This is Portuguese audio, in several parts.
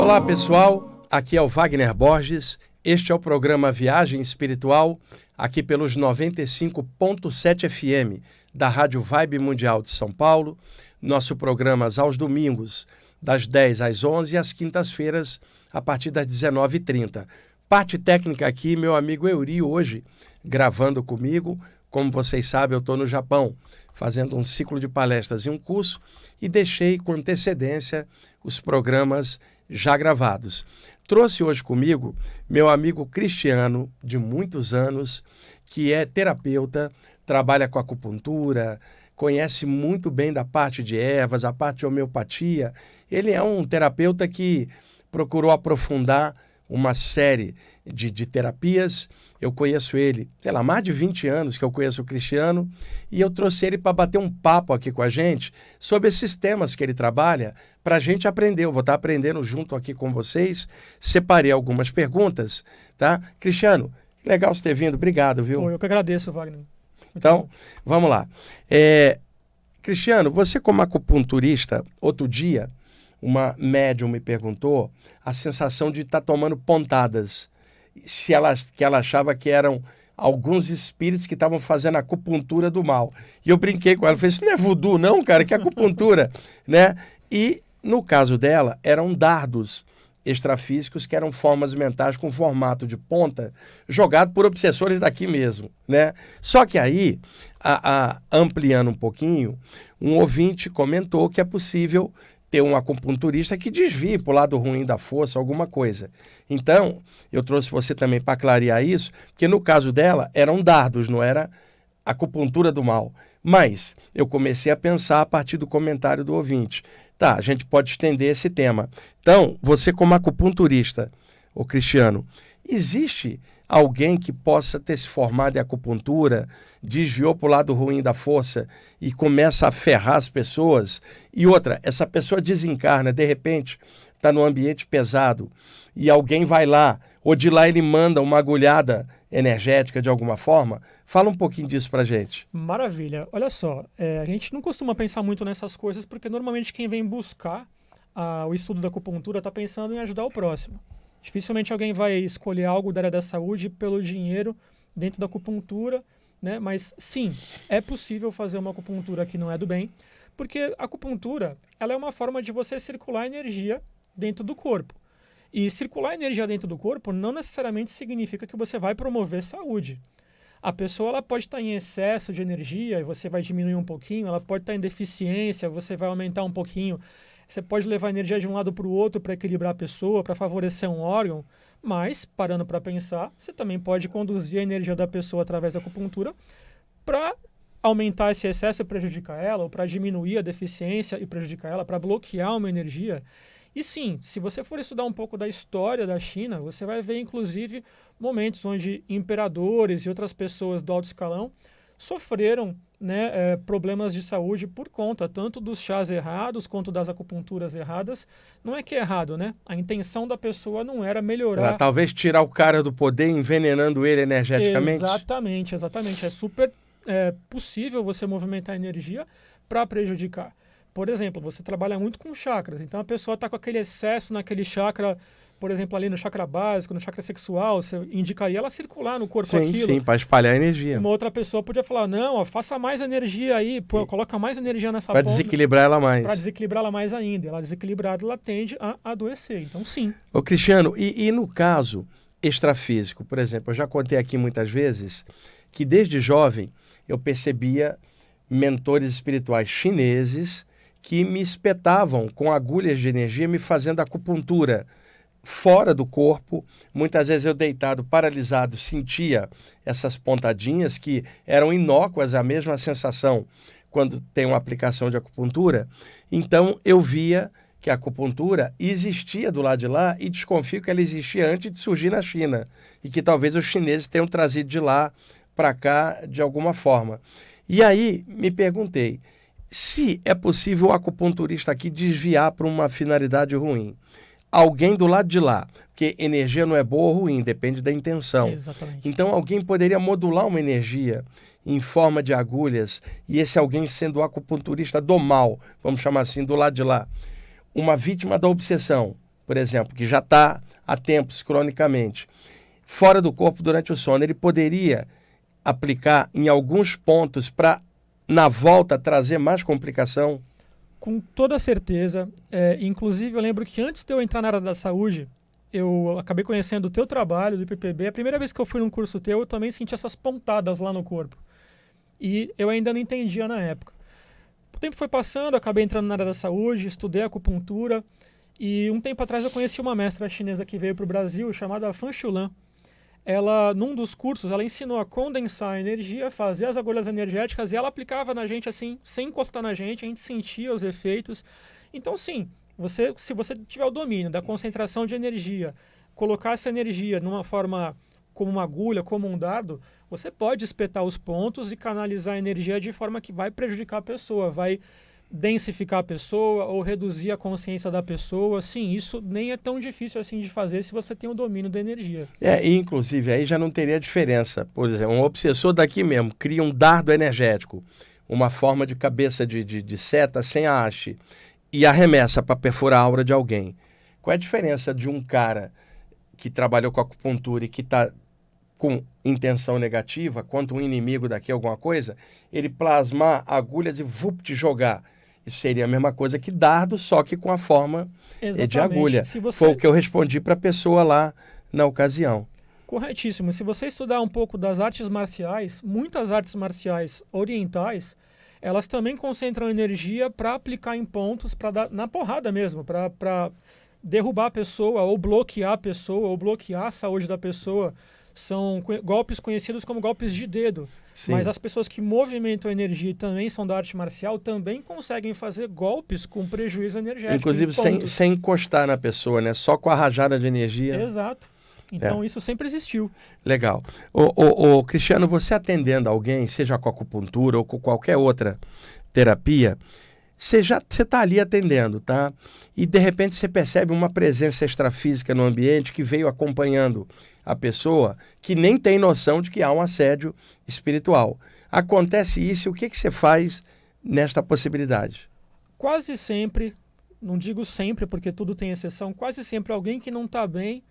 Olá pessoal, aqui é o Wagner Borges, este é o programa Viagem Espiritual, aqui pelos 95.7 FM da Rádio Vibe Mundial de São Paulo, nosso programa aos domingos das 10 às 11 e às quintas-feiras a partir das 19h30. Parte técnica aqui, meu amigo Euri hoje gravando comigo. Como vocês sabem, eu estou no Japão fazendo um ciclo de palestras e um curso e deixei com antecedência os programas já gravados. Trouxe hoje comigo meu amigo Cristiano, de muitos anos, que é terapeuta, trabalha com acupuntura, conhece muito bem da parte de ervas, a parte de homeopatia. Ele é um terapeuta que procurou aprofundar uma série de terapias. Eu conheço ele, há mais de 20 anos que eu conheço o Cristiano, e eu trouxe ele para bater um papo aqui com a gente sobre esses temas que ele trabalha, para a gente aprender. Eu vou estar aprendendo junto aqui com vocês. Separei algumas perguntas, tá? Cristiano, legal você ter vindo, obrigado, viu? Eu que agradeço, Wagner. Então, vamos lá. Cristiano, você como acupunturista, outro dia, uma médium me perguntou a sensação de estar tomando pontadas, que ela achava que eram alguns espíritos que estavam fazendo acupuntura do mal. E eu brinquei com ela, falei, isso não é voodoo não, cara, que é acupuntura, né? E no caso dela, eram dardos extrafísicos que eram formas mentais com formato de ponta, jogado por obsessores daqui mesmo, né? Só que aí, ampliando um pouquinho, um ouvinte comentou que é possível ter um acupunturista que desvie para o lado ruim da força, alguma coisa. Então, eu trouxe você também para clarear isso, porque no caso dela, eram dardos, não era acupuntura do mal. Mas eu comecei a pensar a partir do comentário do ouvinte. Tá, a gente pode estender esse tema. Então, você como acupunturista, ô Cristiano, existe alguém que possa ter se formado em acupuntura, desviou para o lado ruim da força e começa a ferrar as pessoas? E outra, essa pessoa desencarna, de repente, está num ambiente pesado e alguém vai lá, ou de lá ele manda uma agulhada energética de alguma forma? Fala um pouquinho disso pra gente. Maravilha. Olha só, a gente não costuma pensar muito nessas coisas porque normalmente quem vem buscar o estudo da acupuntura está pensando em ajudar o próximo. Dificilmente alguém vai escolher algo da área da saúde pelo dinheiro dentro da acupuntura, né? Mas sim, é possível fazer uma acupuntura que não é do bem, porque a acupuntura ela é uma forma de você circular energia dentro do corpo. E circular energia dentro do corpo não necessariamente significa que você vai promover saúde. A pessoa ela pode estar em excesso de energia e você vai diminuir um pouquinho, ela pode estar em deficiência, você vai aumentar um pouquinho. Você pode levar energia de um lado para o outro para equilibrar a pessoa, para favorecer um órgão, mas, parando para pensar, você também pode conduzir a energia da pessoa através da acupuntura para aumentar esse excesso e prejudicar ela, ou para diminuir a deficiência e prejudicar ela, para bloquear uma energia. E sim, se você for estudar um pouco da história da China, você vai ver, inclusive, momentos onde imperadores e outras pessoas do alto escalão sofreram problemas de saúde por conta tanto dos chás errados quanto das acupunturas erradas. Não é que é errado, né? A intenção da pessoa não era melhorar. Talvez tirar o cara do poder envenenando ele energeticamente? Exatamente. É super possível você movimentar energia para prejudicar. Por exemplo, você trabalha muito com chakras, então a pessoa está com aquele excesso naquele chakra, por exemplo, ali no chakra básico, no chakra sexual, você indicaria ela circular no corpo aquilo. Sim, para espalhar energia. Uma outra pessoa podia falar, não, faça mais energia aí, coloca mais energia nessa ponta. Para desequilibrar ela mais. Para desequilibrar ela mais ainda. Ela desequilibrada, ela tende a adoecer, então sim. Ô Cristiano, e no caso extrafísico, por exemplo, eu já contei aqui muitas vezes que desde jovem eu percebia mentores espirituais chineses que me espetavam com agulhas de energia, me fazendo acupuntura fora do corpo. Muitas vezes eu deitado, paralisado, sentia essas pontadinhas que eram inócuas, a mesma sensação quando tem uma aplicação de acupuntura. Então eu via que a acupuntura existia do lado de lá e desconfio que ela existia antes de surgir na China e que talvez os chineses tenham trazido de lá para cá de alguma forma. E aí me perguntei, se é possível o acupunturista aqui desviar para uma finalidade ruim. Alguém do lado de lá, porque energia não é boa ou ruim, depende da intenção. Exatamente. Então alguém poderia modular uma energia em forma de agulhas, e esse alguém sendo o acupunturista do mal, vamos chamar assim, do lado de lá, uma vítima da obsessão, por exemplo, que já está há tempos cronicamente fora do corpo durante o sono, ele poderia aplicar em alguns pontos para, na volta, trazer mais complicação? Com toda certeza. Inclusive, eu lembro que antes de eu entrar na área da saúde, eu acabei conhecendo o teu trabalho do IPPB. A primeira vez que eu fui num curso teu, eu também senti essas pontadas lá no corpo. E eu ainda não entendia na época. O tempo foi passando, eu acabei entrando na área da saúde, estudei acupuntura. E um tempo atrás eu conheci uma mestra chinesa que veio para o Brasil, chamada Fan Shulan. Ela, num dos cursos, ela ensinou a condensar a energia, fazer as agulhas energéticas, e ela aplicava na gente assim, sem encostar na gente, a gente sentia os efeitos. Então, sim, se você tiver o domínio da concentração de energia, colocar essa energia numa forma como uma agulha, como um dardo, você pode espetar os pontos e canalizar a energia de forma que vai prejudicar a pessoa, vai densificar a pessoa ou reduzir a consciência da pessoa. Sim, isso nem é tão difícil assim de fazer se você tem o domínio da energia. E inclusive aí já não teria diferença. Por exemplo, um obsessor daqui mesmo cria um dardo energético, uma forma de cabeça de seta sem a haste, e arremessa para perfurar a aura de alguém. Qual é a diferença de um cara que trabalhou com acupuntura e que está com intenção negativa, quanto um inimigo daqui, alguma coisa, ele plasmar agulhas e te jogar? Isso seria a mesma coisa que dardo, só que com a forma de agulha. Foi o que eu respondi para a pessoa lá na ocasião. Corretíssimo. Se você estudar um pouco das artes marciais, muitas artes marciais orientais, elas também concentram energia para aplicar em pontos, para dar na porrada mesmo, para derrubar a pessoa, ou bloquear a pessoa, ou bloquear a saúde da pessoa. São golpes conhecidos como golpes de dedo. Sim. Mas as pessoas que movimentam a energia e também são da arte marcial também conseguem fazer golpes com prejuízo energético. Inclusive sem encostar na pessoa, né? Só com a rajada de energia. Exato. Então isso sempre existiu. Legal. Cristiano, você atendendo alguém, seja com acupuntura ou com qualquer outra terapia, você está ali atendendo, tá? E de repente você percebe uma presença extrafísica no ambiente que veio acompanhando a pessoa, que nem tem noção de que há um assédio espiritual. Acontece isso, e o que você faz nesta possibilidade? Quase sempre, não digo sempre porque tudo tem exceção, quase sempre alguém que não está bem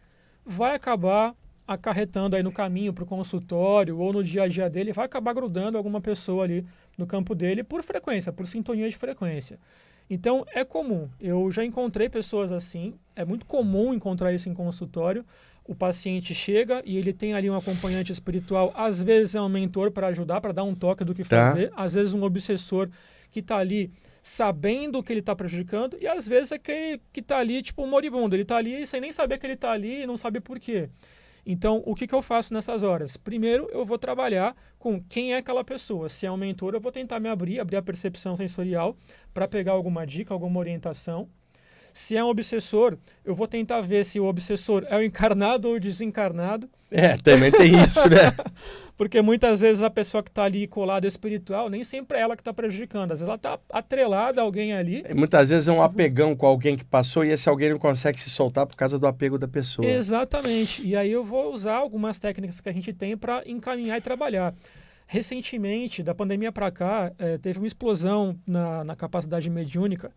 vai acabar acarretando aí no caminho para o consultório ou no dia a dia dele, vai acabar grudando alguma pessoa ali no campo dele por frequência, por sintonia de frequência. Então, é comum. Eu já encontrei pessoas assim, é muito comum encontrar isso em consultório. O paciente chega e ele tem ali um acompanhante espiritual, às vezes é um mentor para ajudar, para dar um toque do que fazer, às vezes um obsessor que está ali sabendo que ele está prejudicando, e às vezes é aquele que está ali, tipo um moribundo, ele está ali sem nem saber que ele está ali e não sabe por quê. Então, o que eu faço nessas horas? Primeiro, eu vou trabalhar com quem é aquela pessoa. Se é um mentor, eu vou tentar me abrir a percepção sensorial para pegar alguma dica, alguma orientação. Se é um obsessor, eu vou tentar ver se o obsessor é o encarnado ou o desencarnado. Também tem isso, né? Porque muitas vezes a pessoa que está ali colada espiritual, nem sempre é ela que está prejudicando. Às vezes ela está atrelada a alguém ali. E muitas vezes é um apegão com alguém que passou e esse alguém não consegue se soltar por causa do apego da pessoa. Exatamente. E aí eu vou usar algumas técnicas que a gente tem para encaminhar e trabalhar. Recentemente, da pandemia para cá, teve uma explosão na capacidade mediúnica.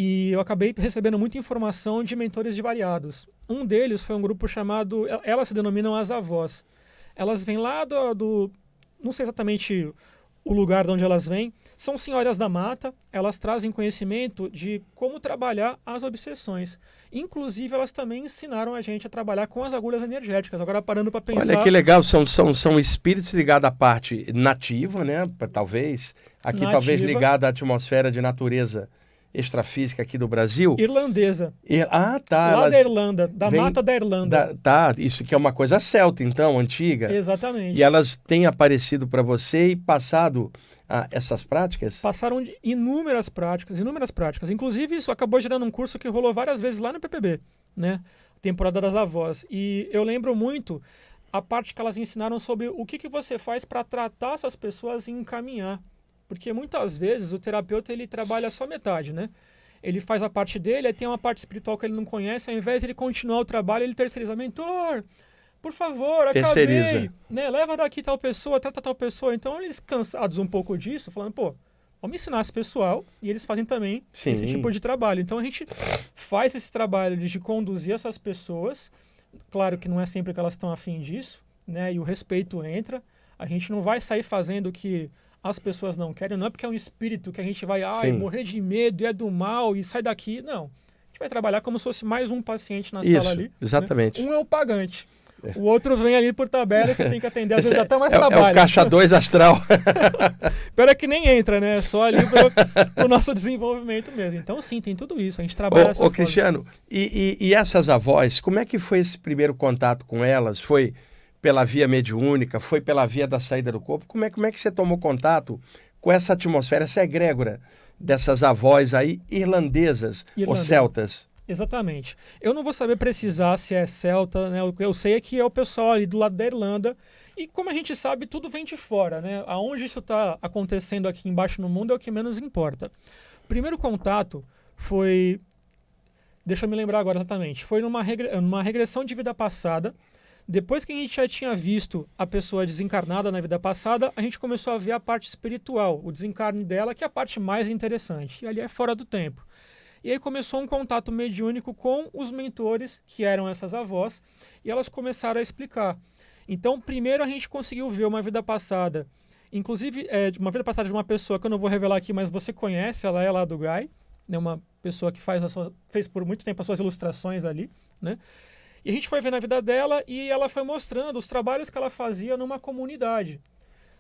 E eu acabei recebendo muita informação de mentores de variados. Um deles foi um grupo chamado... Elas se denominam as avós. Elas vêm lá do... Não sei exatamente o lugar de onde elas vêm. São senhoras da mata. Elas trazem conhecimento de como trabalhar as obsessões. Inclusive, elas também ensinaram a gente a trabalhar com as agulhas energéticas. Agora, parando para pensar... Olha que legal. São espíritos ligados à parte nativa, né? Talvez. Aqui, nativa. Talvez ligado à atmosfera de natureza extrafísica aqui do Brasil. Irlandesa. Tá. Lá da Irlanda, da mata da Irlanda. Isso que é uma coisa celta, então, antiga. Exatamente. E elas têm aparecido para você e passado essas práticas? Passaram de inúmeras práticas. Inclusive, isso acabou gerando um curso que rolou várias vezes lá no PPB, né? Temporada das Avós. E eu lembro muito a parte que elas ensinaram sobre o que você faz para tratar essas pessoas e encaminhar. Porque muitas vezes o terapeuta ele trabalha só metade, né? Ele faz a parte dele, aí tem uma parte espiritual que ele não conhece, ao invés de ele continuar o trabalho, ele terceiriza. Mentor, por favor, acabei, né? Leva daqui tal pessoa, trata tal pessoa. Então eles cansados um pouco disso, falando, pô, Vamos ensinar esse pessoal e eles fazem também Sim. esse tipo de trabalho. Então a gente faz esse trabalho de conduzir essas pessoas. Claro que não é sempre que elas estão afim disso, né? E o respeito entra. A gente não vai sair fazendo o que as pessoas não querem. Não é porque é um espírito que a gente vai morrer de medo e é do mal e sai daqui. Não. A gente vai trabalhar como se fosse mais um paciente na sala ali. Exatamente. Né? Um é o pagante. O outro vem ali por tabela e você tem que atender, às vezes até mais trabalho. É o caixa 2 astral. Pera que nem entra, né? É só ali para o nosso desenvolvimento mesmo. Então, sim, tem tudo isso. A gente trabalha dessa forma. Cristiano, e essas avós, como é que foi esse primeiro contato com elas? Foi pela via mediúnica? Foi pela via da saída do corpo? Como é que você tomou contato com essa atmosfera, essa egrégora dessas avós aí irlandesas ou celtas? Exatamente. Eu não vou saber precisar se é celta, né? O que eu sei é que é o pessoal ali do lado da Irlanda. E como a gente sabe, tudo vem de fora, né? Aonde isso está acontecendo aqui embaixo no mundo é o que menos importa. O primeiro contato foi... Deixa eu me lembrar agora exatamente. Foi numa regressão de vida passada. Depois que a gente já tinha visto a pessoa desencarnada na vida passada, a gente começou a ver a parte espiritual, o desencarne dela, que é a parte mais interessante. E ali é fora do tempo. E aí começou um contato mediúnico com os mentores, que eram essas avós, e elas começaram a explicar. Então, primeiro a gente conseguiu ver uma vida passada, inclusive uma vida passada de uma pessoa que eu não vou revelar aqui, mas você conhece, ela é lá do Gai, né, uma pessoa que fez por muito tempo as suas ilustrações ali, né? E a gente foi vendo a vida dela e ela foi mostrando os trabalhos que ela fazia numa comunidade.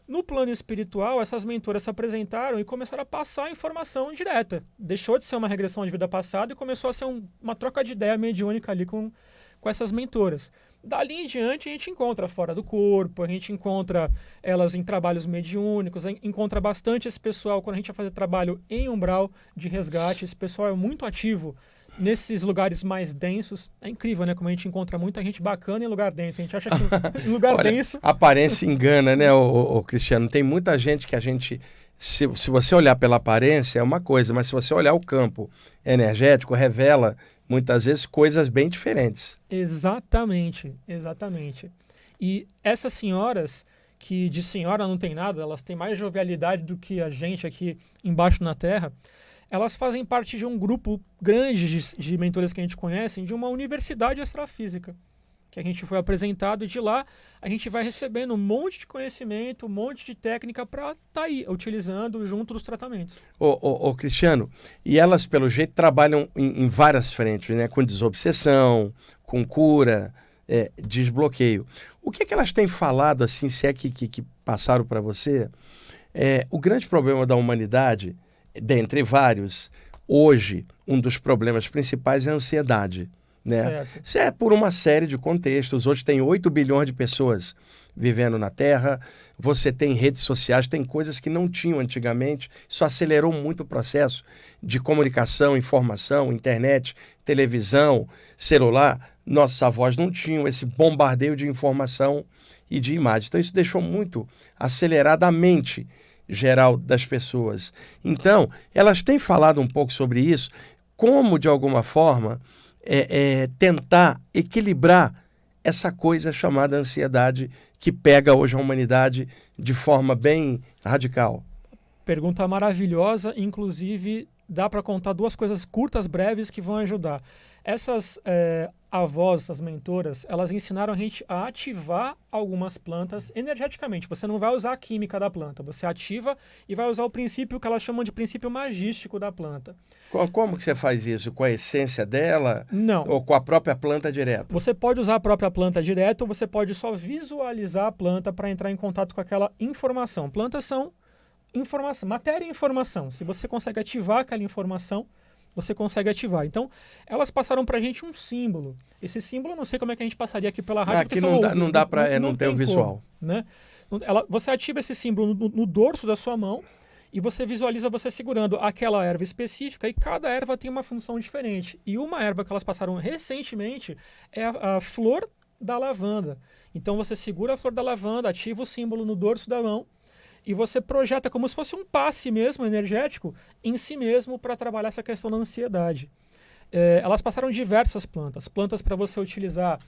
No plano espiritual, essas mentoras se apresentaram e começaram a passar a informação direta. Deixou de ser uma regressão de vida passada e começou a ser uma troca de ideia mediúnica ali com essas mentoras. Dali em diante, a gente encontra fora do corpo, a gente encontra elas em trabalhos mediúnicos, encontra bastante esse pessoal quando a gente vai fazer trabalho em umbral de resgate. Esse pessoal é muito ativo nesses lugares mais densos. É incrível, né? Como a gente encontra muita gente bacana em lugar denso. A gente acha que em lugar denso... A aparência engana, né, o Cristiano? Tem muita gente que a gente... Se você olhar pela aparência é uma coisa, mas se você olhar o campo energético, revela muitas vezes coisas bem diferentes. Exatamente, exatamente. E essas senhoras, que de senhora não tem nada, elas têm mais jovialidade do que a gente aqui embaixo na Terra, elas fazem parte de um grupo grande de mentores que a gente conhece, de uma universidade extrafísica, que a gente foi apresentado, e de lá a gente vai recebendo um monte de conhecimento, um monte de técnica para estar aí, utilizando junto dos tratamentos. Ô, Cristiano, e elas, pelo jeito, trabalham em várias frentes, né? Com desobsessão, com cura, desbloqueio. O que elas têm falado, assim, se é que passaram para você? O grande problema da humanidade, dentre vários, hoje, um dos problemas principais é a ansiedade. Né? Isso é por uma série de contextos. Hoje tem 8 bilhões de pessoas vivendo na Terra, você tem redes sociais, tem coisas que não tinham antigamente. Isso acelerou muito o processo de comunicação, informação, internet, televisão, celular. Nossos avós não tinham esse bombardeio de informação e de imagem. Então isso deixou muito acelerada a mente geral das pessoas. Então, elas têm falado um pouco sobre isso, como de alguma forma tentar equilibrar essa coisa chamada ansiedade que pega hoje a humanidade de forma bem radical. Pergunta maravilhosa, inclusive dá para contar duas coisas curtas, breves, que vão ajudar. Essas avós, as mentoras, elas ensinaram a gente a ativar algumas plantas energeticamente. Você não vai usar a química da planta, você ativa e vai usar o princípio que elas chamam de princípio magístico da planta. Como que você faz isso? Com a essência dela? Não. Ou com a própria planta direto? Você pode usar a própria planta direto ou você pode só visualizar a planta para entrar em contato com aquela informação. Plantas são informação, matéria e informação. Se você consegue ativar aquela informação, você consegue ativar. Então, elas passaram para a gente um símbolo. Esse símbolo, eu não sei como é que a gente passaria aqui pela rádio. Aqui não dá para não ter o visual. Como, né? Você ativa esse símbolo no dorso da sua mão e você visualiza você segurando aquela erva específica, e cada erva tem uma função diferente. E uma erva que elas passaram recentemente é a flor da lavanda. Então, você segura a flor da lavanda, ativa o símbolo no dorso da mão, e você projeta como se fosse um passe mesmo energético em si mesmo para trabalhar essa questão da ansiedade. Elas passaram diversas plantas. Plantas para você utilizar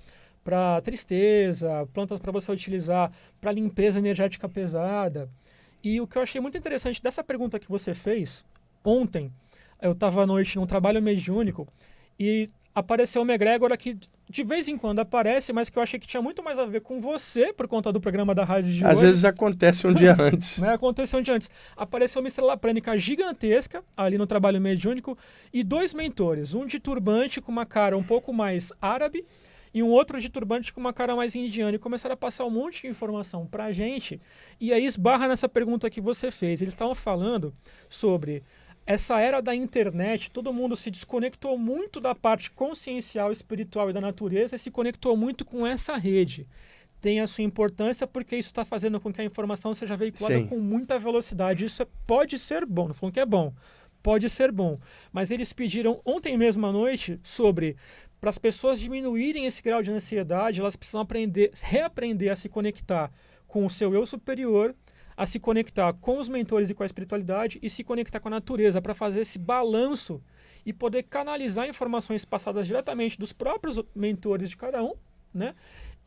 para tristeza, plantas para você utilizar para limpeza energética pesada. E o que eu achei muito interessante dessa pergunta que você fez, ontem, eu estava à noite num trabalho mediúnico e apareceu uma egrégora que de vez em quando aparece, mas que eu achei que tinha muito mais a ver com você, por conta do programa da rádio de hoje. Às vezes acontece um dia antes. Né? Aconteceu um dia antes. Apareceu uma estrela prânica gigantesca ali no trabalho mediúnico e 2 mentores, um de turbante com uma cara um pouco mais árabe e um outro de turbante com uma cara mais indiana, e começaram a passar um monte de informação pra gente, e aí esbarra nessa pergunta que você fez. Eles estavam falando sobre essa era da internet, todo mundo se desconectou muito da parte consciencial, espiritual e da natureza e se conectou muito com essa rede. Tem a sua importância porque isso está fazendo com que a informação seja veiculada Sim. com muita velocidade. Isso pode ser bom, não falando que é bom, pode ser bom. Mas eles pediram ontem mesmo à noite sobre, para as pessoas diminuírem esse grau de ansiedade, elas precisam reaprender a se conectar com o seu eu superior, a se conectar com os mentores e com a espiritualidade e se conectar com a natureza para fazer esse balanço e poder canalizar informações passadas diretamente dos próprios mentores de cada um, né?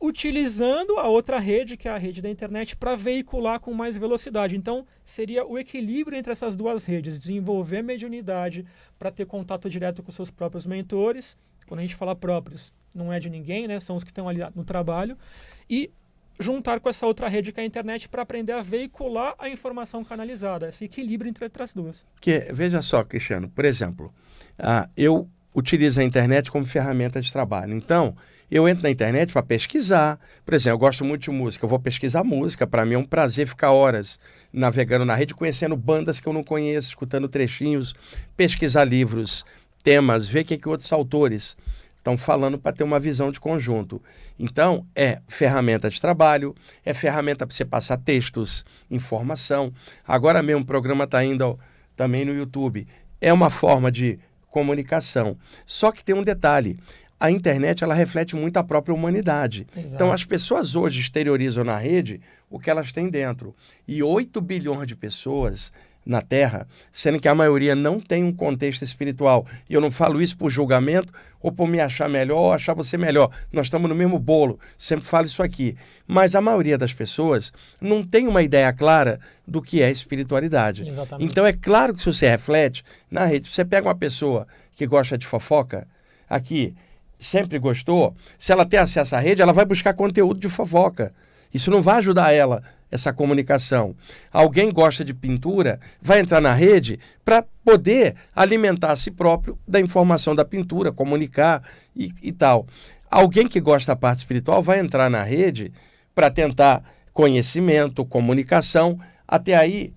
Utilizando a outra rede, que é a rede da internet, para veicular com mais velocidade. Então, seria o equilíbrio entre essas duas redes, desenvolver a mediunidade para ter contato direto com seus próprios mentores. Quando a gente fala próprios, não é de ninguém, né? São os que estão ali no trabalho. E juntar com essa outra rede que é a internet para aprender a veicular a informação canalizada, esse equilíbrio entre as duas. Veja só, Cristiano, por exemplo, eu utilizo a internet como ferramenta de trabalho. Então, eu entro na internet para pesquisar. Por exemplo, eu gosto muito de música, eu vou pesquisar música. Para mim é um prazer ficar horas navegando na rede, conhecendo bandas que eu não conheço, escutando trechinhos, pesquisar livros, temas, ver o que outros autores estão falando para ter uma visão de conjunto. Então, é ferramenta de trabalho, é ferramenta para você passar textos, informação. Agora mesmo o programa está indo também no YouTube. É uma forma de comunicação. Só que tem um detalhe. A internet, ela reflete muito a própria humanidade. Exato. Então, as pessoas hoje exteriorizam na rede o que elas têm dentro. E 8 bilhões de pessoas na Terra, sendo que a maioria não tem um contexto espiritual. E eu não falo isso por julgamento ou por me achar melhor ou achar você melhor. Nós estamos no mesmo bolo, sempre falo isso aqui. Mas a maioria das pessoas não tem uma ideia clara do que é espiritualidade. Exatamente. Então é claro que se você reflete na rede, você pega uma pessoa que gosta de fofoca, aqui, sempre gostou, se ela tem acesso à rede, ela vai buscar conteúdo de fofoca. Isso não vai ajudar ela, essa comunicação. Alguém gosta de pintura, vai entrar na rede para poder alimentar a si próprio da informação da pintura, comunicar e tal. Alguém que gosta da parte espiritual vai entrar na rede para tentar conhecimento, comunicação. Até aí,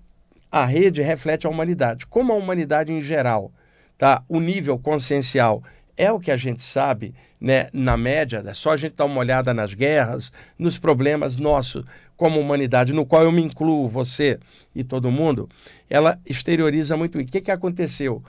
a rede reflete a humanidade. Como a humanidade em geral, tá? O nível consciencial é o que a gente sabe, né, na média, é só a gente dar uma olhada nas guerras, nos problemas nossos como humanidade, no qual eu me incluo, você e todo mundo, ela exterioriza muito. E o que aconteceu?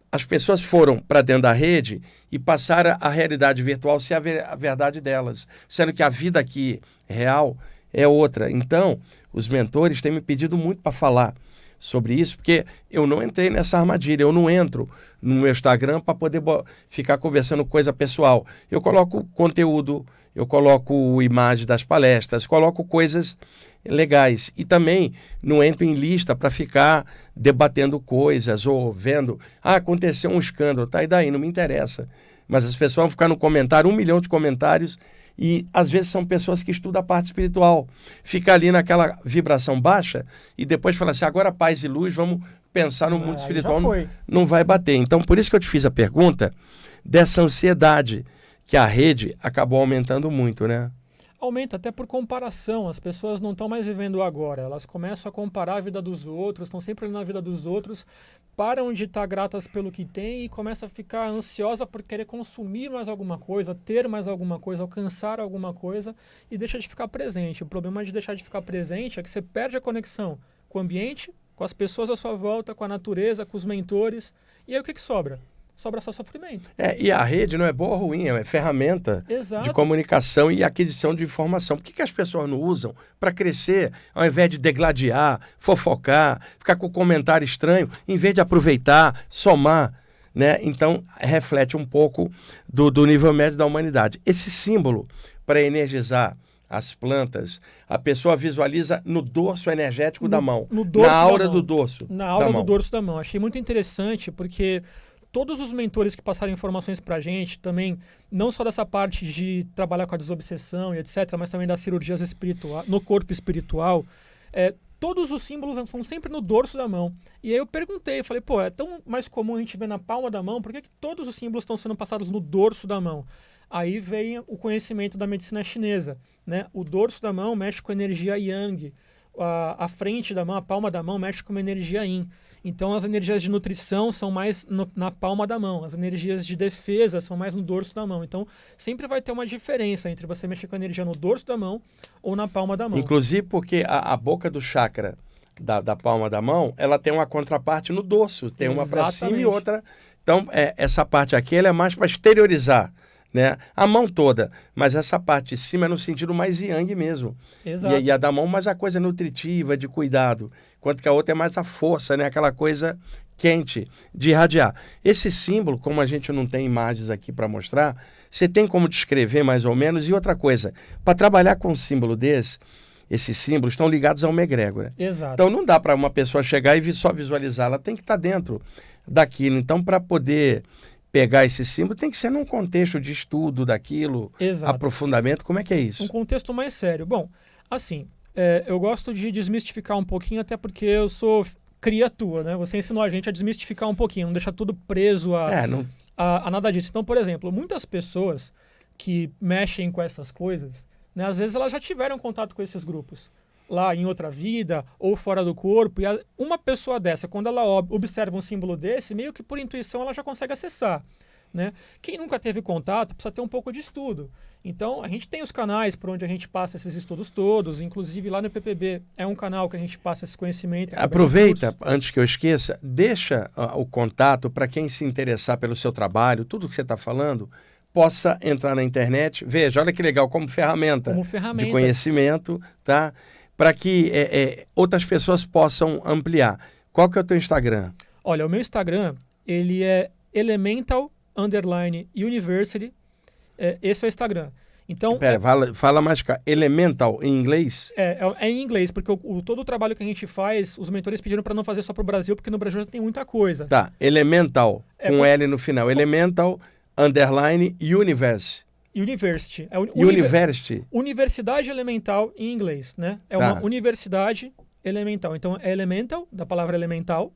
As pessoas foram para dentro da rede e passaram a realidade virtual ser a verdade delas, sendo que a vida aqui real é outra. Então, os mentores têm me pedido muito para falar sobre isso, porque eu não entrei nessa armadilha, eu não entro no meu Instagram para poder ficar conversando coisa pessoal. Eu coloco conteúdo, eu coloco imagem das palestras, coloco coisas legais. E também não entro em lista para ficar debatendo coisas ou vendo, aconteceu um escândalo, tá, e daí? Não me interessa. Mas as pessoas vão ficar no comentário, 1 milhão de comentários, e às vezes são pessoas que estudam a parte espiritual. Fica ali naquela vibração baixa e depois fala assim, agora paz e luz, vamos pensar no mundo espiritual. Não vai bater. Então, por isso que eu te fiz a pergunta dessa ansiedade que a rede acabou aumentando muito, né? Aumenta até por comparação, as pessoas não estão mais vivendo agora, elas começam a comparar a vida dos outros, estão sempre ali na vida dos outros, param de estar gratas pelo que têm e começam a ficar ansiosa por querer consumir mais alguma coisa, ter mais alguma coisa, alcançar alguma coisa e deixa de ficar presente. O problema de deixar de ficar presente é que você perde a conexão com o ambiente, com as pessoas à sua volta, com a natureza, com os mentores, e aí o que sobra? Sobra só sofrimento. E a rede não é boa ou ruim, é ferramenta Exato. de comunicação e aquisição de informação. Por que as pessoas não usam para crescer, ao invés de degladiar, fofocar, ficar com comentário estranho, em vez de aproveitar, somar, né? Então, reflete um pouco do nível médio da humanidade. Esse símbolo para energizar as plantas, a pessoa visualiza no dorso energético da mão, no dorso na aura da mão. do dorso. Na aura da do mão. dorso da mão. Achei muito interessante porque todos os mentores que passaram informações pra gente também, não só dessa parte de trabalhar com a desobsessão e etc., mas também das cirurgias espirituais, no corpo espiritual, todos os símbolos são sempre no dorso da mão. E aí eu perguntei, falei, pô, é tão mais comum a gente ver na palma da mão, por que todos os símbolos estão sendo passados no dorso da mão? Aí vem o conhecimento da medicina chinesa, né? O dorso da mão mexe com energia yang, a frente da mão, a palma da mão mexe com uma energia yin. Então as energias de nutrição são mais na palma da mão, as energias de defesa são mais no dorso da mão. Então sempre vai ter uma diferença entre você mexer com a energia no dorso da mão ou na palma da mão. Inclusive porque a boca do chakra da palma da mão, ela tem uma contraparte no dorso, tem uma para cima e outra. Então essa parte aqui ela é mais para exteriorizar, né? A mão toda, mas essa parte de cima é no sentido mais yang mesmo. Exato. E a da mão mais a coisa nutritiva, de cuidado, enquanto que a outra é mais a força, né? Aquela coisa quente de irradiar. Esse símbolo, como a gente não tem imagens aqui para mostrar, você tem como descrever mais ou menos? E outra coisa, para trabalhar com um símbolo desse, esses símbolos estão ligados a uma egrégora. Exato. Então não dá para uma pessoa chegar e só visualizar, ela tem que estar dentro daquilo. Então, para poder pegar esse símbolo, tem que ser num contexto de estudo daquilo, Exato. aprofundamento. Como é que é isso? Um contexto mais sério. Bom, assim, eu gosto de desmistificar um pouquinho, até porque eu sou cria tua, né? Você ensinou a gente a desmistificar um pouquinho, não deixar tudo preso a nada disso. Então, por exemplo, muitas pessoas que mexem com essas coisas, né, às vezes elas já tiveram contato com esses grupos lá em outra vida ou fora do corpo, e uma pessoa dessa, quando ela observa um símbolo desse, meio que por intuição ela já consegue acessar, né? Quem nunca teve contato precisa ter um pouco de estudo. Então, a gente tem os canais por onde a gente passa esses estudos todos, inclusive lá no PPB é um canal que a gente passa esse conhecimento. Aproveita, antes que eu esqueça, deixa o contato para quem se interessar pelo seu trabalho, tudo que você está falando, possa entrar na internet. Veja, olha que legal, como ferramenta de conhecimento, tá? Para que outras pessoas possam ampliar. Qual que é o teu Instagram? Olha, o meu Instagram, ele é Elemental_University. Esse é o Instagram. Então, Pera, fala mais cá. Elemental em inglês? É em inglês, porque todo o trabalho que a gente faz, os mentores pediram para não fazer só para o Brasil, porque no Brasil já tem muita coisa. Tá, Elemental, com L no final. Elemental_University. University. University. Universidade elemental em inglês, né? É uma universidade elemental. Então, é elemental, da palavra elemental,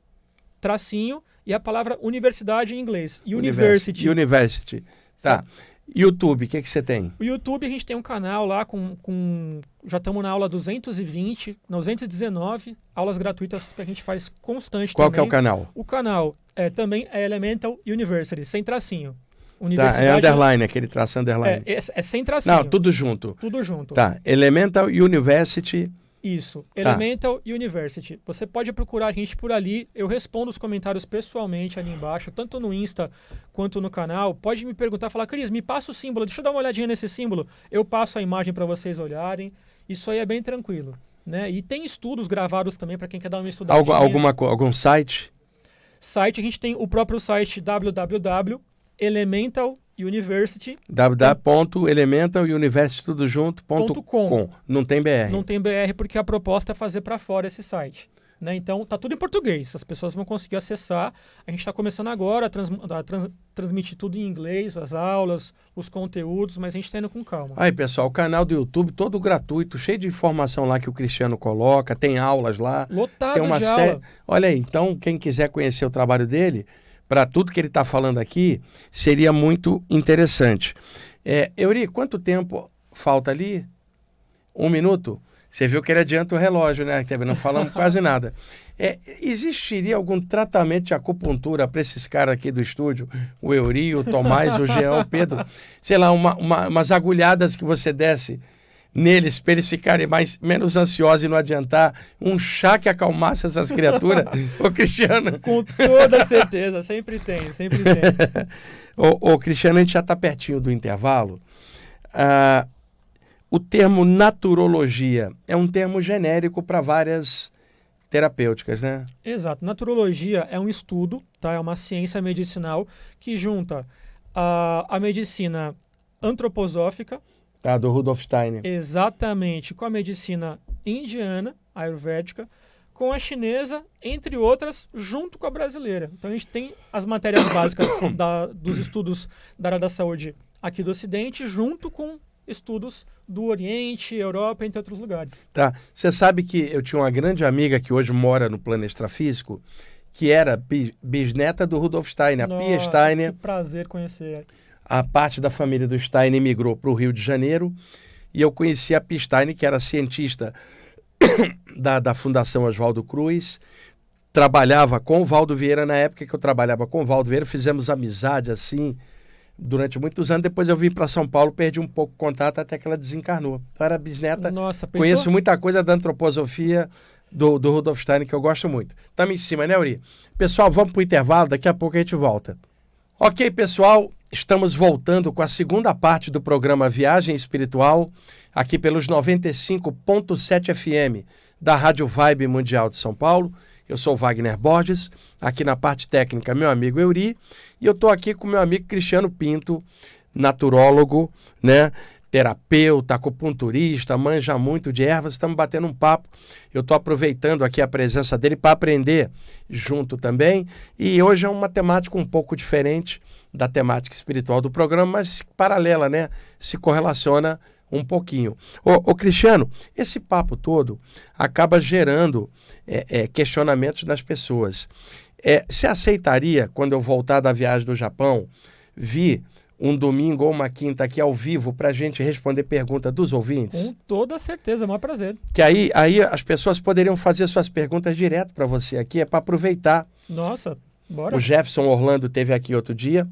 tracinho, e a palavra universidade em inglês. University. University. Tá. Certo. YouTube, o que você tem? O YouTube, a gente tem um canal lá já estamos na aula 219, aulas gratuitas que a gente faz constante. Qual também. que é o canal? O canal também é Elemental University, sem tracinho. Tá, é underline, aquele traço underline. É sem tracinho. Não, tudo junto. Tudo junto. Tá, Elemental University. Isso, Elemental University. Você pode procurar a gente por ali. Eu respondo os comentários pessoalmente ali embaixo, tanto no Insta quanto no canal. Pode me perguntar, falar, Cris, me passa o símbolo, deixa eu dar uma olhadinha nesse símbolo. Eu passo a imagem para vocês olharem. Isso aí é bem tranquilo, né? E tem estudos gravados também para quem quer dar uma estudadinha. Algum site? Site, a gente tem o próprio site www.elementaluniversity. www.elementaluniversity.com. Não tem BR. Não tem BR porque a proposta é fazer para fora esse site. Né? Então, tá tudo em português. As pessoas vão conseguir acessar. A gente está começando agora a transmitir tudo em inglês, as aulas, os conteúdos, mas a gente está indo com calma. Aí, pessoal, o canal do YouTube todo gratuito, cheio de informação lá que o Cristiano coloca, tem aulas lá. Lotado tem uma de série. aula. Olha aí, então, quem quiser conhecer o trabalho dele, para tudo que ele está falando aqui, seria muito interessante. Euri, quanto tempo falta ali? 1 minuto? Você viu que ele adianta o relógio, né? Não falamos quase nada. Existiria algum tratamento de acupuntura para esses caras aqui do estúdio? O Euri, o Tomás, o Jean, o Pedro? Sei lá, umas agulhadas que você desse neles para eles ficarem menos ansiosos e não adiantar, um chá que acalmasse essas criaturas? Ô, Cristiano. Com toda certeza, sempre tem, sempre tem. Ô, Cristiano, a gente já está pertinho do intervalo. O termo naturologia é um termo genérico para várias terapêuticas, né? Exato. Naturologia é um estudo, tá? É uma ciência medicinal que junta a medicina antroposófica Tá, do Rudolf Steiner. Exatamente, com a medicina indiana, ayurvédica, com a chinesa, entre outras, junto com a brasileira. Então a gente tem as matérias básicas dos estudos da área da saúde aqui do Ocidente, junto com estudos do Oriente, Europa, entre outros lugares. Tá. Você sabe que eu tinha uma grande amiga que hoje mora no plano extrafísico, que era bisneta do Rudolf Steiner, a Pia Steiner. Que prazer conhecer. A parte da família do Steiner migrou para o Rio de Janeiro e eu conheci a Pia Steiner, que era cientista da Fundação Oswaldo Cruz, trabalhava com o Valdo Vieira na época que eu trabalhava com o Valdo Vieira, fizemos amizade assim durante muitos anos. Depois eu vim para São Paulo, perdi um pouco o contato até que ela desencarnou. Eu era bisneta. Nossa, conheço muita coisa da antroposofia do Rudolf Steiner, que eu gosto muito. Estamos em cima, né, Uri? Pessoal, vamos para o intervalo, daqui a pouco a gente volta. Ok, pessoal, estamos voltando com a segunda parte do programa Viagem Espiritual, aqui pelos 95.7 FM da Rádio Vibe Mundial de São Paulo. Eu sou Wagner Borges, aqui na parte técnica meu amigo Euri, e eu estou aqui com meu amigo Cristiano Pinto, naturólogo, né? Terapeuta, acupunturista, manja muito de ervas, estamos batendo um papo. Eu estou aproveitando aqui a presença dele para aprender junto também. E hoje é uma temática um pouco diferente da temática espiritual do programa, mas paralela, né? Se correlaciona um pouquinho. Ô Cristiano, esse papo todo acaba gerando questionamentos das pessoas. Você aceitaria, quando eu voltar da viagem do Japão, vir um domingo ou uma quinta aqui ao vivo para a gente responder perguntas dos ouvintes? Com toda certeza, é um maior prazer. Que aí as pessoas poderiam fazer suas perguntas direto para você aqui, é para aproveitar. Nossa, bora. O Jefferson Orlando teve aqui outro dia,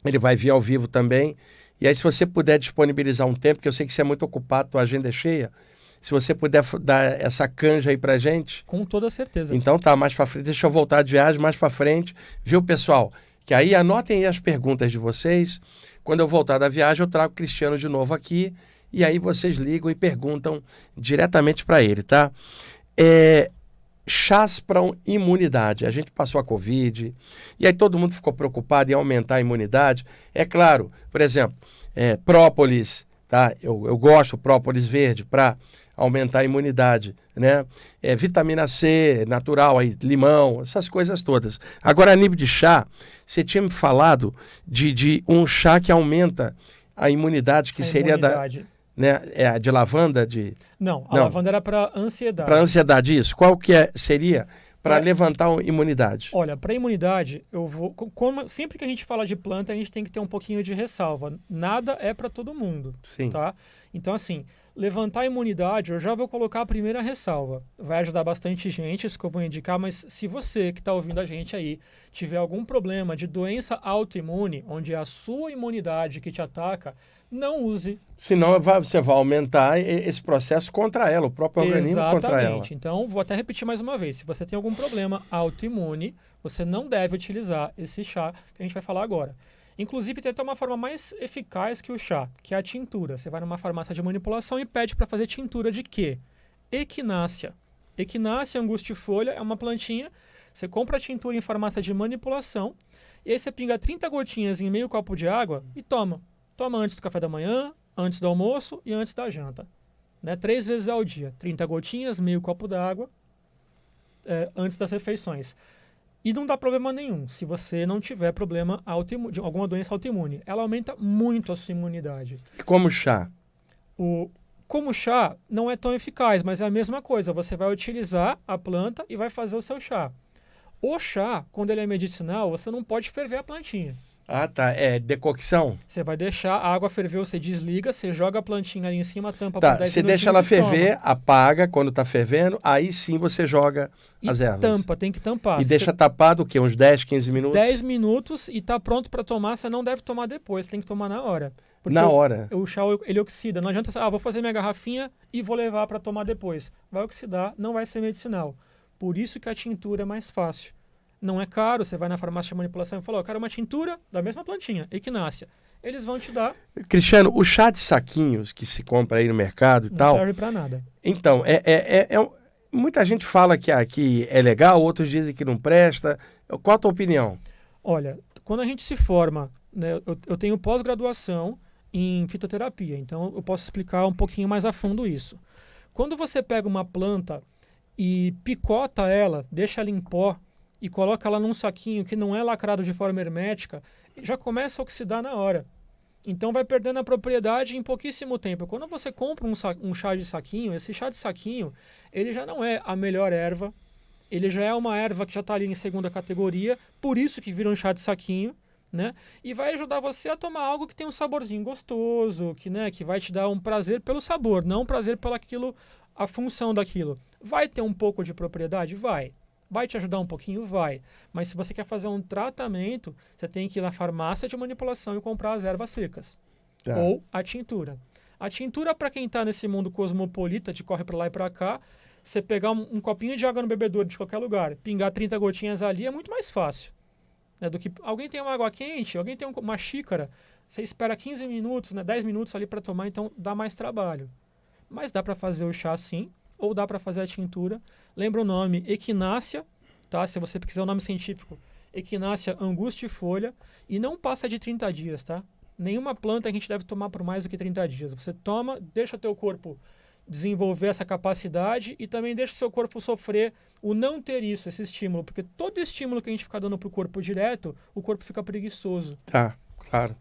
ele vai vir ao vivo também. E aí, se você puder disponibilizar um tempo, que eu sei que você é muito ocupado, tua agenda é cheia, se você puder dar essa canja aí pra gente. Com toda certeza. Então tá, mais pra frente, deixa eu voltar de viagem, mais pra frente. Viu, pessoal? Que aí anotem aí as perguntas de vocês. Quando eu voltar da viagem, eu trago o Cristiano de novo aqui. E aí vocês ligam e perguntam diretamente para ele, tá? Chás para imunidade. A gente passou a Covid, e aí todo mundo ficou preocupado em aumentar a imunidade. É claro, por exemplo, própolis, tá? Eu gosto do própolis verde para aumentar a imunidade, né? Vitamina C, natural, aí, limão, essas coisas todas. Agora, a nível de chá, você tinha me falado de um chá que aumenta a imunidade, que seria imunidade. De lavanda? Não, lavanda era para ansiedade. Para ansiedade, isso. Qual que seria para levantar a imunidade? Olha, para imunidade, sempre que a gente fala de planta, a gente tem que ter um pouquinho de ressalva. Nada é para todo mundo. Sim. Tá? Então, assim, levantar a imunidade, eu já vou colocar a primeira ressalva. Vai ajudar bastante gente, isso que eu vou indicar, mas se você que está ouvindo a gente aí tiver algum problema de doença autoimune, onde é a sua imunidade que te ataca, não use. Senão você vai aumentar esse processo contra ela, o próprio organismo contra ela. Então, vou até repetir mais uma vez. Se você tem algum problema autoimune, você não deve utilizar esse chá que a gente vai falar agora. Inclusive, tem até uma forma mais eficaz que o chá, que é a tintura. Você vai numa farmácia de manipulação e pede para fazer tintura de quê? Equinácea. Equinácea angustifolha é uma plantinha. Você compra a tintura em farmácia de manipulação e aí você pinga 30 gotinhas em meio copo de água e toma. Toma antes do café da manhã, antes do almoço e antes da janta. 3 vezes ao dia. 30 gotinhas, meio copo d'água, antes das refeições. E não dá problema nenhum se você não tiver problema de alguma doença autoimune. Ela aumenta muito a sua imunidade. Como chá? Como chá não é tão eficaz, mas é a mesma coisa. Você vai utilizar a planta e vai fazer o seu chá. O chá, quando ele é medicinal, você não pode ferver a plantinha. Ah, tá. É decocção? Você vai deixar a água ferver, você desliga, você joga a plantinha ali em cima, tampa tá, por 10 você minutos. Deixa ela ferver, apaga quando tá fervendo, aí sim você joga as ervas. Tampa, tem que tampar. E deixa tapado o quê? Uns 10, 15 minutos? 10 minutos e tá pronto para tomar, você não deve tomar depois, tem que tomar na hora. Na hora? O chá, ele oxida. Não adianta, vou fazer minha garrafinha e vou levar para tomar depois. Vai oxidar, não vai ser medicinal. Por isso que a tintura é mais fácil. Não é caro, você vai na farmácia de manipulação e fala, eu quero uma tintura da mesma plantinha, equinácea. Eles vão te dar. Cristiano, o chá de saquinhos que se compra aí no mercado e tal... Não serve para nada. Então, muita gente fala que aqui é legal, outros dizem que não presta. Qual a tua opinião? Olha, quando a gente se forma, né, eu tenho pós-graduação em fitoterapia. Então, eu posso explicar um pouquinho mais a fundo isso. Quando você pega uma planta e picota ela, deixa ela em pó e coloca ela num saquinho que não é lacrado de forma hermética, já começa a oxidar na hora. Então vai perdendo a propriedade em pouquíssimo tempo. Quando você compra um chá de saquinho, esse chá de saquinho, ele já não é a melhor erva, ele já é uma erva que já está ali em segunda categoria, por isso que vira um chá de saquinho, né? E vai ajudar você a tomar algo que tem um saborzinho gostoso, que vai te dar um prazer pelo sabor, não um prazer pelo aquilo, a função daquilo. Vai ter um pouco de propriedade? Vai. Vai te ajudar um pouquinho? Vai. Mas se você quer fazer um tratamento, você tem que ir na farmácia de manipulação e comprar as ervas secas. Tá. Ou a tintura. A tintura, para quem está nesse mundo cosmopolita, de corre para lá e para cá, você pegar um copinho de água no bebedouro de qualquer lugar, pingar 30 gotinhas ali, é muito mais fácil. Né, do que alguém tem uma água quente, alguém tem uma xícara, você espera 15 minutos, 10 minutos ali para tomar, então dá mais trabalho. Mas dá para fazer o chá sim, ou dá para fazer a tintura. Lembra o nome Equinácea, tá? Se você quiser o nome científico, Equinácea angustifolia, e não passa de 30 dias, tá? Nenhuma planta a gente deve tomar por mais do que 30 dias. Você toma, deixa teu corpo desenvolver essa capacidade e também deixa seu corpo sofrer o não ter isso, esse estímulo, porque todo estímulo que a gente fica dando pro corpo direto, o corpo fica preguiçoso. Tá, claro.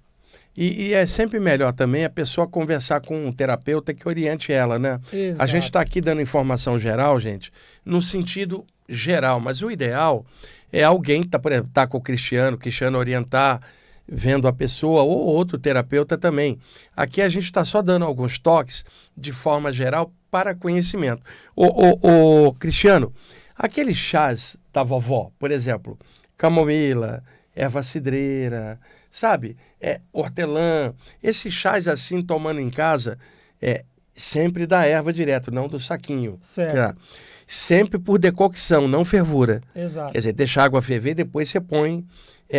E é sempre melhor também a pessoa conversar com um terapeuta que oriente ela, né? Exato. A gente está aqui dando informação geral, gente, no sentido geral, mas o ideal é alguém que tá com o Cristiano orientar, vendo a pessoa, ou outro terapeuta também. Aqui a gente está só dando alguns toques de forma geral para conhecimento. Ô, Cristiano, aqueles chás da vovó, por exemplo, camomila, erva cidreira, sabe? Hortelã, esses chás assim tomando em casa, sempre da erva direto, não do saquinho. Certo. Sempre por decocção, não fervura. Exato. Quer dizer, deixa a água ferver e depois você põe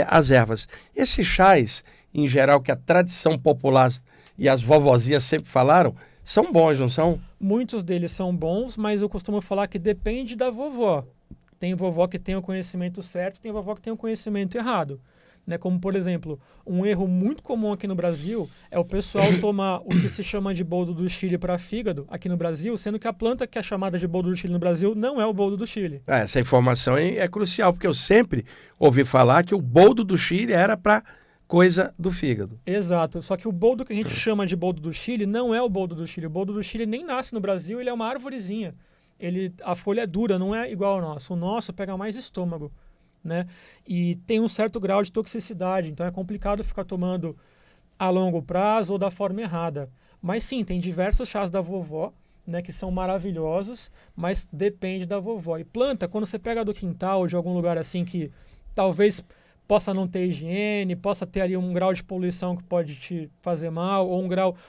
as ervas. Esses chás, em geral, que a tradição popular e as vovozinhas sempre falaram, são bons, não são? Muitos deles são bons, mas eu costumo falar que depende da vovó. Tem vovó que tem o conhecimento certo, tem vovó que tem o conhecimento errado. Né? Como, por exemplo, um erro muito comum aqui no Brasil é o pessoal tomar o que se chama de boldo do Chile para fígado aqui no Brasil, sendo que a planta que é chamada de boldo do Chile no Brasil não é o boldo do Chile. Essa informação é crucial, porque eu sempre ouvi falar que o boldo do Chile era para coisa do fígado. Exato, só que o boldo que a gente chama de boldo do Chile não é o boldo do Chile. O boldo do Chile nem nasce no Brasil, ele é uma arvorezinha. A folha é dura, não é igual ao nosso. O nosso pega mais estômago. Né? E tem um certo grau de toxicidade, então é complicado ficar tomando a longo prazo ou da forma errada. Mas sim, tem diversos chás da vovó, né, que são maravilhosos, mas depende da vovó. E planta, quando você pega do quintal ou de algum lugar assim que talvez possa não ter higiene, possa ter ali um grau de poluição que pode te fazer mal, ou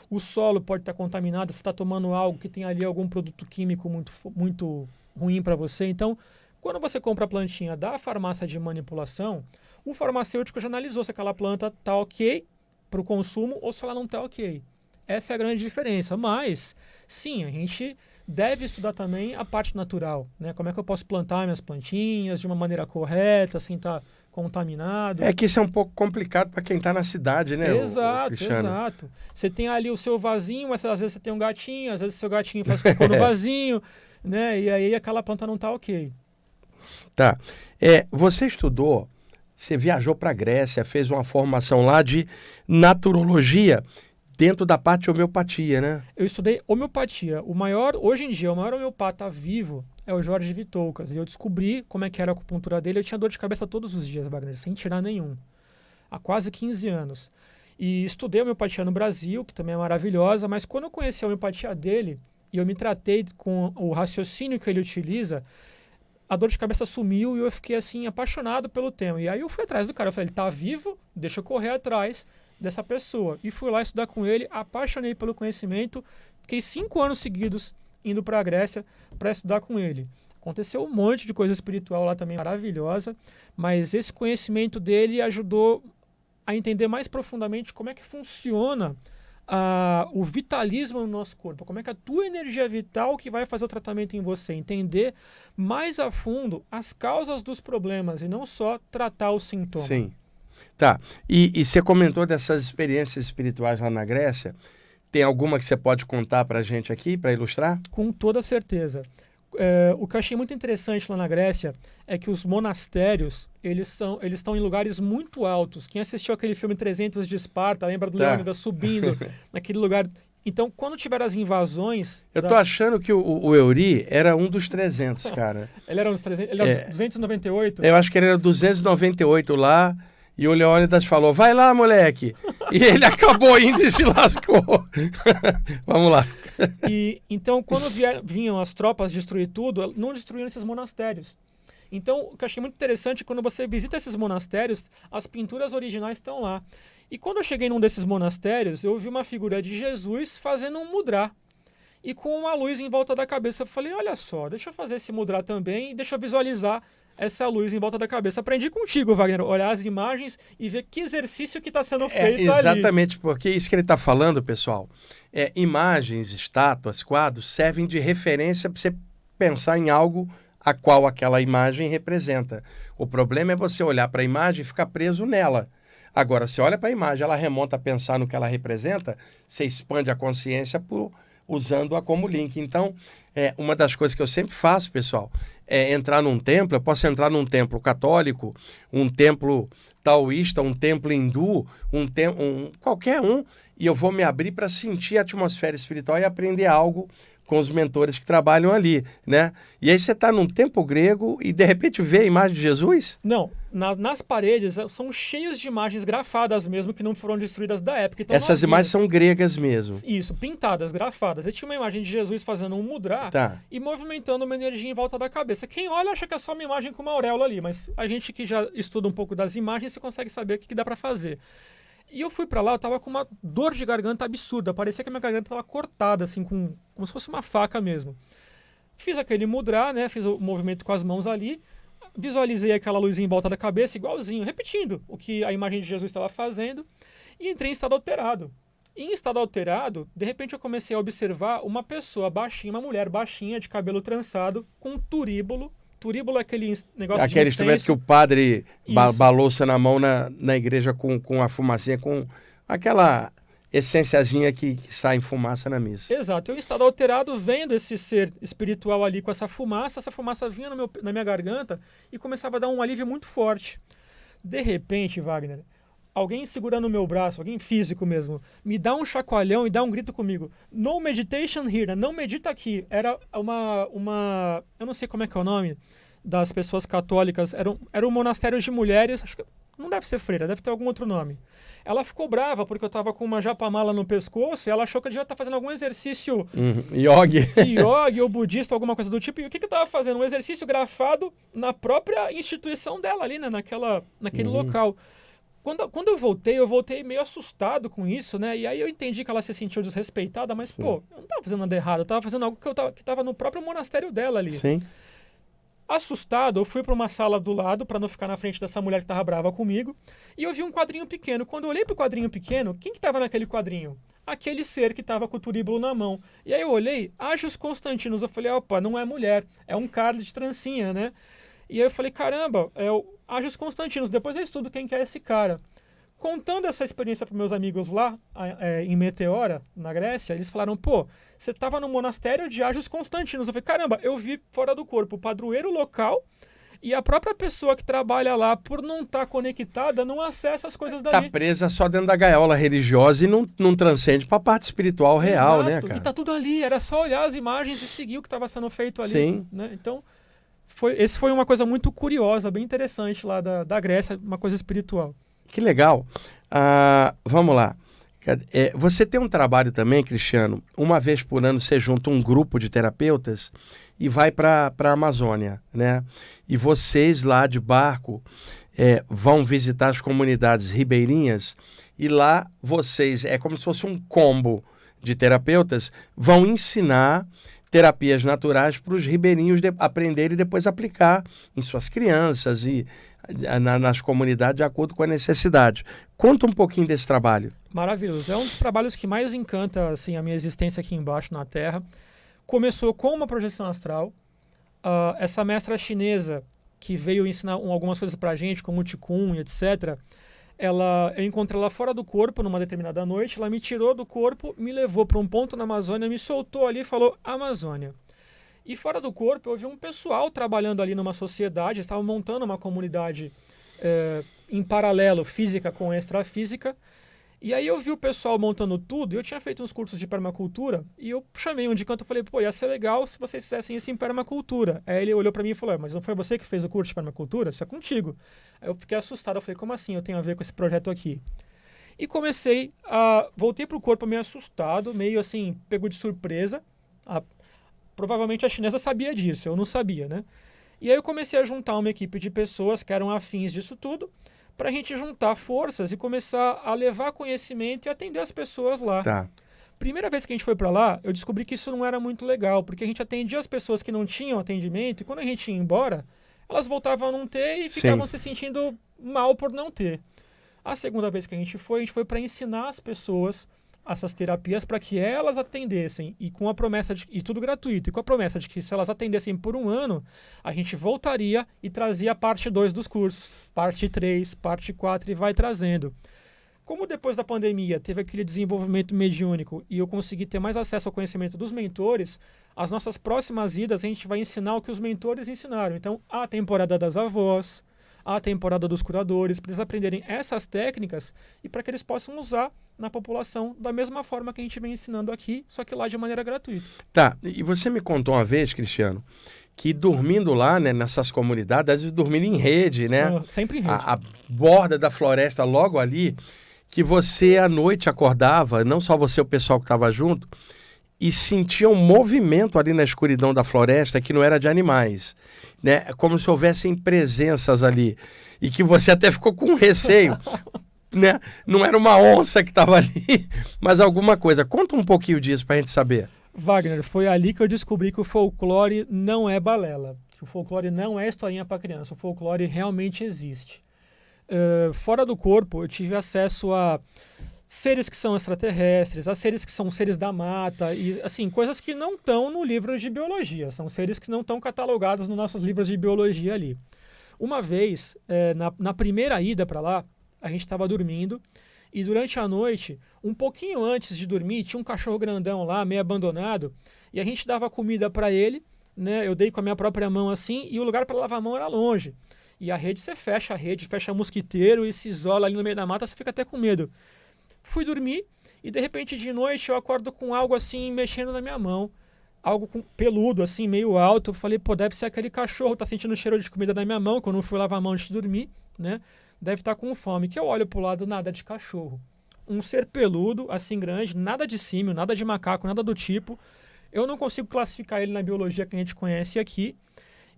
o solo pode estar contaminado, você está tomando algo que tem ali algum produto químico muito ruim para você. Então, quando você compra a plantinha da farmácia de manipulação, o farmacêutico já analisou se aquela planta está ok para o consumo ou se ela não está ok. Essa é a grande diferença. Mas, sim, a gente deve estudar também a parte natural. Né? Como é que eu posso plantar minhas plantinhas de uma maneira correta, sem estar contaminado. É que isso é um pouco complicado para quem está na cidade, né? Exato, exato. Você tem ali o seu vasinho, mas às vezes você tem um gatinho, às vezes o seu gatinho faz cocô no vasinho, né? E aí aquela planta não está ok. Tá. Você estudou, você viajou para a Grécia, fez uma formação lá de naturologia dentro da parte de homeopatia, né? Eu estudei homeopatia. Hoje em dia, o maior homeopata vivo é o Jorge Vitoucas. E eu descobri como é que era a acupuntura dele. Eu tinha dor de cabeça todos os dias, Wagner, sem tirar nenhum. Há quase 15 anos. E estudei homeopatia no Brasil, que também é maravilhosa, mas quando eu conheci a homeopatia dele, e eu me tratei com o raciocínio que ele utiliza, a dor de cabeça sumiu e eu fiquei assim, apaixonado pelo tema. E aí eu fui atrás do cara, eu falei, ele tá vivo, deixa eu correr atrás dessa pessoa. E fui lá estudar com ele, apaixonei pelo conhecimento, fiquei 5 anos seguidos indo para a Grécia para estudar com ele. Aconteceu um monte de coisa espiritual lá também maravilhosa, mas esse conhecimento dele ajudou a entender mais profundamente como é que funciona o vitalismo no nosso corpo, como é que a tua energia vital que vai fazer o tratamento em você, entender mais a fundo as causas dos problemas e não só tratar o sintoma. Sim. Tá. E você comentou dessas experiências espirituais lá na Grécia. Tem alguma que você pode contar pra gente aqui, para ilustrar? Com toda certeza. O que eu achei muito interessante lá na Grécia é que os monastérios, eles estão em lugares muito altos. Quem assistiu aquele filme 300 de Esparta, lembra do Leônidas subindo naquele lugar? Então, quando tiveram as invasões... Eu tô achando que o Euri era um dos 300, cara. Ele era uns 300, ele era 298? Eu acho que ele era 298 lá, e o Leônidas falou, vai lá, moleque! E ele acabou indo e se lascou. Vamos lá. Então, quando vinham as tropas destruir tudo, não destruíram esses monastérios. Então, o que eu achei muito interessante, quando você visita esses monastérios, as pinturas originais estão lá. E quando eu cheguei num desses monastérios, eu vi uma figura de Jesus fazendo um mudra. E com uma luz em volta da cabeça. Eu falei, olha só, deixa eu fazer esse mudra também e deixa eu visualizar essa luz em volta da cabeça. Aprendi contigo, Wagner, olhar as imagens e ver que exercício que está sendo feito ali. Exatamente, porque isso que ele está falando, pessoal, imagens, estátuas, quadros, servem de referência para você pensar em algo a qual aquela imagem representa. O problema é você olhar para a imagem e ficar preso nela. Agora, você olha para a imagem, ela remonta a pensar no que ela representa, você expande a consciência usando-a como link. Então, uma das coisas que eu sempre faço, pessoal, é entrar num templo. Eu posso entrar num templo católico, um templo taoísta, um templo hindu, qualquer um, e eu vou me abrir para sentir a atmosfera espiritual e aprender algo com os mentores que trabalham ali, né? E aí você está num templo grego e de repente vê a imagem de Jesus? Não, nas paredes são cheios de imagens grafadas mesmo que não foram destruídas da época. Então, essas imagens são gregas mesmo? Isso, pintadas, grafadas. Eu tinha uma imagem de Jesus fazendo um mudra e movimentando uma energia em volta da cabeça. Quem olha acha que é só uma imagem com uma auréola ali, mas a gente que já estuda um pouco das imagens, você consegue saber o que dá para fazer. E eu fui pra lá, eu tava com uma dor de garganta absurda. Parecia que a minha garganta tava cortada, assim, como se fosse uma faca mesmo. Fiz aquele mudra, né? Fiz o movimento com as mãos ali. Visualizei aquela luzinha em volta da cabeça, igualzinho, repetindo o que a imagem de Jesus estava fazendo. E entrei em estado alterado. E em estado alterado, de repente eu comecei a observar uma pessoa baixinha, uma mulher baixinha, de cabelo trançado, com um turíbulo. Turíbulo é aquele negócio de aquele instrumento que o padre balouça na mão na igreja com a fumacinha, com aquela essênciazinha que sai em fumaça na missa. Exato. Eu em estado alterado, vendo esse ser espiritual ali com essa fumaça vinha na minha garganta e começava a dar um alívio muito forte. De repente, Wagner, alguém segurando o meu braço, alguém físico mesmo, me dá um chacoalhão e dá um grito comigo. No meditation here, não medita aqui. Era uma eu não sei como é que é o nome das pessoas católicas, era um monastério de mulheres, acho que não deve ser freira, deve ter algum outro nome. Ela ficou brava porque eu tava com uma japamala no pescoço e ela achou que eu devia estar fazendo algum exercício yogi ou budista, alguma coisa do tipo. E o que eu tava fazendo? Um exercício grafado na própria instituição dela ali, né? Naquele local. Quando eu voltei meio assustado com isso, né? E aí eu entendi que ela se sentiu desrespeitada, mas, pô, eu não tava fazendo nada errado, eu tava fazendo algo que tava no próprio monastério dela ali. Sim. Assustado, eu fui para uma sala do lado para não ficar na frente dessa mulher que estava brava comigo. E eu vi um quadrinho pequeno. Quando eu olhei para o quadrinho pequeno, quem que estava naquele quadrinho? Aquele ser que estava com o turíbulo na mão. E aí eu olhei, Ágios Constantinos. Eu falei, opa, não é mulher, é um cara de trancinha, né? E aí eu falei, caramba, é o Ágios Constantinos. Depois eu estudo quem que é esse cara. Contando essa experiência para meus amigos lá em Meteora, na Grécia, eles falaram, pô, você estava no monastério de Ágios Constantinos. Eu falei, caramba, eu vi fora do corpo o padroeiro local e a própria pessoa que trabalha lá, por não estar conectada, não acessa as coisas dali. Tá presa só dentro da gaiola religiosa e não transcende para a parte espiritual real, né, cara? E tá tudo ali, era só olhar as imagens e seguir o que estava sendo feito ali. Sim. Né? Então, esse foi uma coisa muito curiosa, bem interessante lá da Grécia, uma coisa espiritual. Que legal. Vamos lá. Você tem um trabalho também, Cristiano, uma vez por ano você junta um grupo de terapeutas e vai para a Amazônia, né? E vocês lá de barco vão visitar as comunidades ribeirinhas e lá vocês, é como se fosse um combo de terapeutas, vão ensinar terapias naturais para os ribeirinhos aprenderem e depois aplicar em suas crianças e nas comunidades de acordo com a necessidade. Conta um pouquinho desse trabalho. Maravilhoso. É um dos trabalhos que mais encanta assim, a minha existência aqui embaixo na Terra. Começou com uma projeção astral. Essa mestra chinesa que veio ensinar algumas coisas pra gente, como o Qigong, etc., Eu encontrei ela fora do corpo numa determinada noite, ela me tirou do corpo, me levou para um ponto na Amazônia, me soltou ali e falou Amazônia. E fora do corpo eu vi um pessoal trabalhando ali numa sociedade, estavam montando uma comunidade em paralelo, física com extrafísica. E aí eu vi o pessoal montando tudo, e eu tinha feito uns cursos de permacultura, e eu chamei um de canto e falei, pô, ia ser legal se vocês fizessem isso em permacultura. Aí ele olhou para mim e falou, mas não foi você que fez o curso de permacultura? Isso é contigo. Aí eu fiquei assustado, eu falei, como assim eu tenho a ver com esse projeto aqui? E voltei pro corpo meio assustado, meio assim, pego de surpresa. Provavelmente a chinesa sabia disso, eu não sabia, né? E aí eu comecei a juntar uma equipe de pessoas que eram afins disso tudo, para a gente juntar forças e começar a levar conhecimento e atender as pessoas lá. Tá. Primeira vez que a gente foi para lá, eu descobri que isso não era muito legal, porque a gente atendia as pessoas que não tinham atendimento e quando a gente ia embora, elas voltavam a não ter e ficavam se sentindo mal por não ter. A segunda vez que a gente foi para ensinar as pessoas essas terapias para que elas atendessem e com a promessa e tudo gratuito, e com a promessa de que se elas atendessem por 1 ano, a gente voltaria e trazia a parte 2 dos cursos, parte 3, parte 4 e vai trazendo. Como depois da pandemia teve aquele desenvolvimento mediúnico e eu consegui ter mais acesso ao conhecimento dos mentores, as nossas próximas idas a gente vai ensinar o que os mentores ensinaram. Então, a temporada das avós, a temporada dos curadores, para eles aprenderem essas técnicas e para que eles possam usar na população da mesma forma que a gente vem ensinando aqui, só que lá de maneira gratuita. Tá, e você me contou uma vez, Cristiano, que dormindo lá, né, nessas comunidades, às vezes dormindo em rede, né? Sempre em rede. A borda da floresta logo ali, que você à noite acordava, não só você, o pessoal que estava junto, e sentia um movimento ali na escuridão da floresta que não era de animais, né? Como se houvessem presenças ali, e que você até ficou com receio. Né? Não era uma onça que estava ali, mas alguma coisa. Conta um pouquinho disso para a gente saber. Wagner, foi ali que eu descobri que o folclore não é balela, que o folclore não é historinha para criança, o folclore realmente existe. Fora do corpo, eu tive acesso a seres que são extraterrestres, a seres que são seres da mata, e assim, coisas que não estão no livro de biologia, são seres que não estão catalogados nos nossos livros de biologia ali. Uma vez, na primeira ida para lá, a gente estava dormindo e durante a noite, um pouquinho antes de dormir, tinha um cachorro grandão lá, meio abandonado, e a gente dava comida para ele, né? Eu dei com a minha própria mão assim, e o lugar para lavar a mão era longe. E a rede, você fecha a rede, fecha mosquiteiro e se isola ali no meio da mata, você fica até com medo. Fui dormir e de repente de noite eu acordo com algo assim mexendo na minha mão. Algo peludo, assim, meio alto. Eu falei, pô, deve ser aquele cachorro, tá sentindo cheiro de comida na minha mão, que eu não fui lavar a mão antes de dormir, né? Deve estar com fome. Que eu olho pro lado, nada de cachorro. Um ser peludo, assim, grande, nada de símio, nada de macaco, nada do tipo. Eu não consigo classificar ele na biologia que a gente conhece aqui.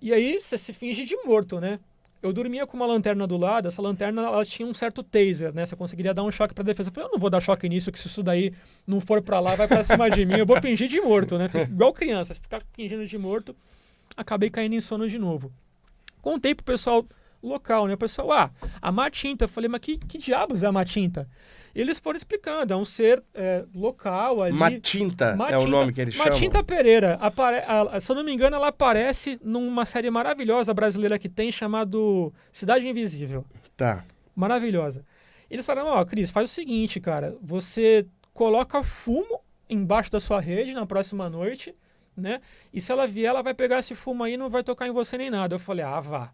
E aí, você se finge de morto, né? Eu dormia com uma lanterna do lado, essa lanterna ela tinha um certo taser, né? Você conseguiria dar um choque pra defesa. Eu falei, eu não vou dar choque nisso, que se isso daí não for pra lá, vai pra cima de mim. Eu vou fingir de morto, né? Igual criança, se ficar fingindo de morto, acabei caindo em sono de novo. Contei pro pessoal local, né? O pessoal, a matinta. Eu falei, mas que diabos é a matinta? Eles foram explicando, é um ser local ali. Matinta é o nome que eles chamam? Matinta Pereira. Se eu não me engano, ela aparece numa série maravilhosa brasileira que tem, chamado Cidade Invisível. Tá. Maravilhosa. Eles falaram, Cris, faz o seguinte, cara, você coloca fumo embaixo da sua rede na próxima noite, né? E se ela vier, ela vai pegar esse fumo aí e não vai tocar em você nem nada. Eu falei, vá.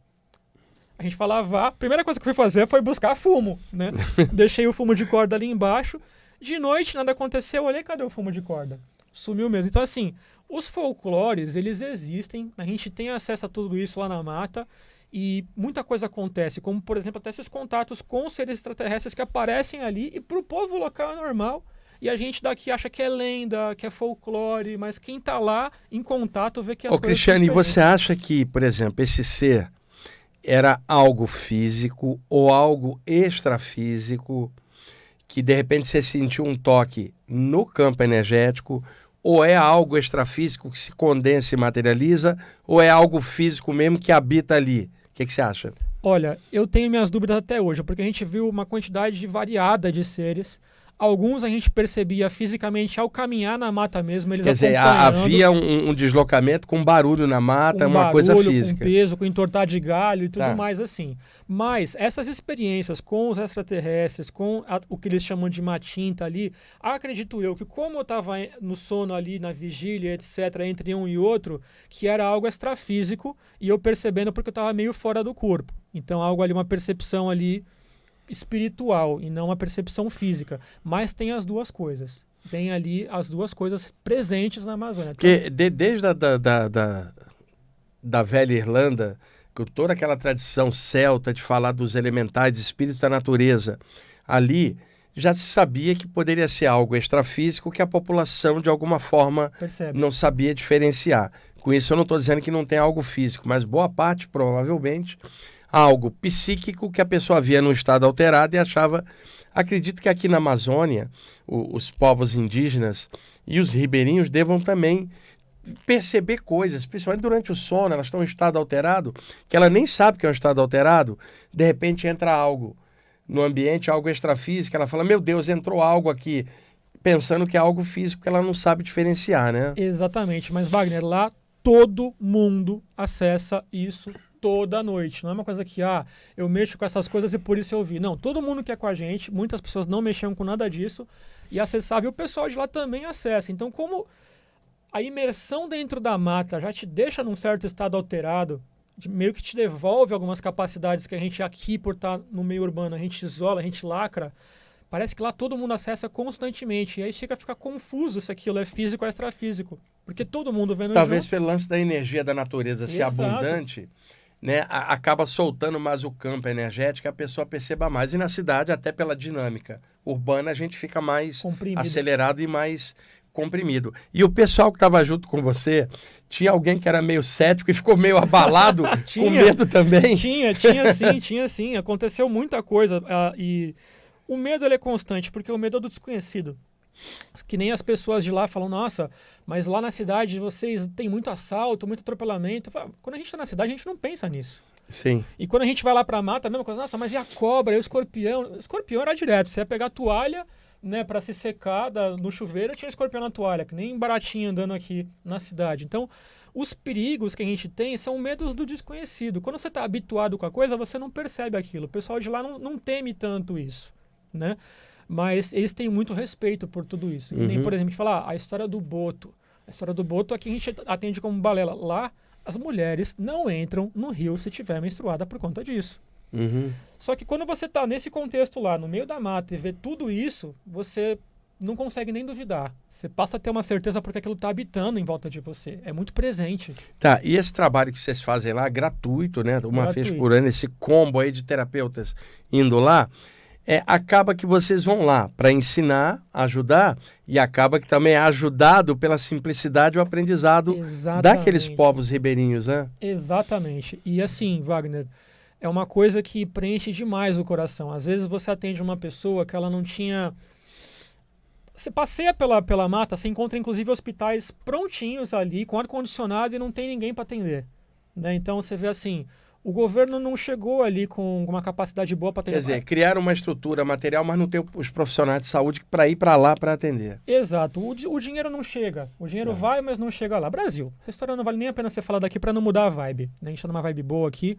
A gente falava, a primeira coisa que eu fui fazer foi buscar fumo, né? Deixei o fumo de corda ali embaixo. De noite, nada aconteceu, eu olhei, cadê o fumo de corda? Sumiu mesmo. Então, assim, os folclores, eles existem, a gente tem acesso a tudo isso lá na mata e muita coisa acontece, como, por exemplo, até esses contatos com os seres extraterrestres que aparecem ali e pro povo local é normal. E a gente daqui acha que é lenda, que é folclore, mas quem tá lá em contato vê que as coisas Cristiane, são diferentes. você acha que, por exemplo, esse ser era algo físico ou algo extrafísico que de repente você sentiu um toque no campo energético, ou é algo extrafísico que se condensa e materializa, ou é algo físico mesmo que habita ali? O que você acha? Olha, eu tenho minhas dúvidas até hoje, porque a gente viu uma quantidade variada de seres. Alguns a gente percebia fisicamente ao caminhar na mata mesmo, eles Quer dizer, acompanhando. havia um deslocamento com barulho na mata, Com uma barulho, coisa física. com peso, com entortar de galho e tudo Tá. mais assim. Mas essas experiências com os extraterrestres, com o que eles chamam de matinta ali, acredito eu que como eu estava no sono ali, na vigília, etc., entre um e outro, que era algo extrafísico e eu percebendo porque eu estava meio fora do corpo. Então algo ali, uma percepção ali espiritual e não uma percepção física. Mas tem as duas coisas. Tem ali as duas coisas presentes na Amazônia. Porque desde da velha Irlanda, com toda aquela tradição celta de falar dos elementais, espíritos da natureza, ali já se sabia que poderia ser algo extrafísico que a população, de alguma forma, Percebe. não sabia diferenciar. Com isso, eu não estou dizendo que não tem algo físico, mas boa parte, provavelmente, algo psíquico que a pessoa via num estado alterado e achava... Acredito que aqui na Amazônia, os povos indígenas e os ribeirinhos devam também perceber coisas, principalmente durante o sono, elas estão em estado alterado, que ela nem sabe que é um estado alterado, de repente entra algo no ambiente, algo extrafísico, ela fala, meu Deus, entrou algo aqui, pensando que é algo físico que ela não sabe diferenciar, né? Exatamente, mas Wagner, lá todo mundo acessa isso toda noite. Não é uma coisa que, eu mexo com essas coisas e por isso eu vi. Não, todo mundo que é com a gente, muitas pessoas não mexiam com nada disso e acessava, e o pessoal de lá também acessa. Então, como a imersão dentro da mata já te deixa num certo estado alterado, meio que te devolve algumas capacidades que a gente aqui, por estar no meio urbano, a gente isola, a gente lacra, parece que lá todo mundo acessa constantemente. E aí chega a ficar confuso se aquilo é físico ou extrafísico. Porque todo mundo vendo Talvez junto. pelo lance da energia da natureza ser Exato. abundante, né, acaba soltando mais o campo energético, a pessoa perceba mais. E na cidade, até pela dinâmica urbana, a gente fica mais Comprimido. acelerado e mais comprimido. E o pessoal que estava junto com você, tinha alguém que era meio cético e ficou meio abalado, com medo também? Tinha sim. Aconteceu muita coisa. E o medo ele é constante, porque o medo é do desconhecido. Que nem as pessoas de lá falam, nossa, mas lá na cidade vocês têm muito assalto, muito atropelamento. Quando a gente está na cidade, a gente não pensa nisso. Sim. E quando a gente vai lá pra mata, a mesma coisa, nossa, mas e a cobra, e o escorpião? O escorpião era direto, você ia pegar a toalha, né, pra se secar no chuveiro, tinha escorpião na toalha, que nem baratinho andando aqui na cidade. Então, os perigos que a gente tem são medos do desconhecido. Quando você está habituado com a coisa, você não percebe aquilo. O pessoal de lá não teme tanto isso, né? Mas eles têm muito respeito por tudo isso. Que nem, por exemplo, a gente fala, a história do boto. A história do boto aqui a gente atende como balela. Lá, as mulheres não entram no rio se tiver menstruada por conta disso. Só que quando você está nesse contexto lá, no meio da mata, e vê tudo isso, você não consegue nem duvidar. Você passa a ter uma certeza porque aquilo está habitando em volta de você. É muito presente. Tá, e esse trabalho que vocês fazem lá, gratuito, né? Uma vez por ano, esse combo aí de terapeutas indo lá, acaba que vocês vão lá para ensinar, ajudar, e acaba que também é ajudado pela simplicidade e o aprendizado daqueles povos ribeirinhos, né? Exatamente. E assim, Wagner, é uma coisa que preenche demais o coração. Às vezes você atende uma pessoa que ela não tinha... Você passeia pela mata, você encontra inclusive hospitais prontinhos ali, com ar-condicionado, e não tem ninguém para atender, né? Então você vê assim... O governo não chegou ali com uma capacidade boa para atender. Quer dizer, criaram uma estrutura material, mas não tem os profissionais de saúde para ir para lá para atender. Exato. O dinheiro não chega. O dinheiro vai, mas não chega lá. Brasil. Essa história não vale nem a pena ser falada aqui para não mudar a vibe, né? A gente está numa vibe boa aqui.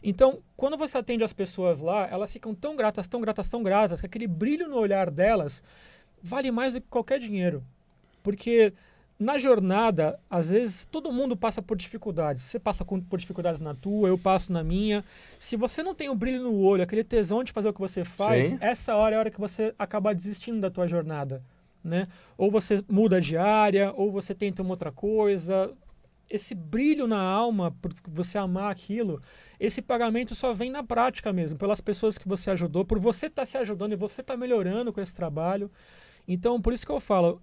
Então, quando você atende as pessoas lá, elas ficam tão gratas, que aquele brilho no olhar delas vale mais do que qualquer dinheiro. Porque... Na jornada, às vezes, todo mundo passa por dificuldades. Você passa por dificuldades na tua, eu passo na minha. Se você não tem o brilho no olho, aquele tesão de fazer o que você faz, Sim. Essa hora é a hora que você acaba desistindo da tua jornada, né? Ou você muda de área, ou você tenta uma outra coisa. Esse brilho na alma, por você amar aquilo, esse pagamento só vem na prática mesmo, pelas pessoas que você ajudou, por você estar se ajudando e você estar melhorando com esse trabalho. Então, por isso que eu falo...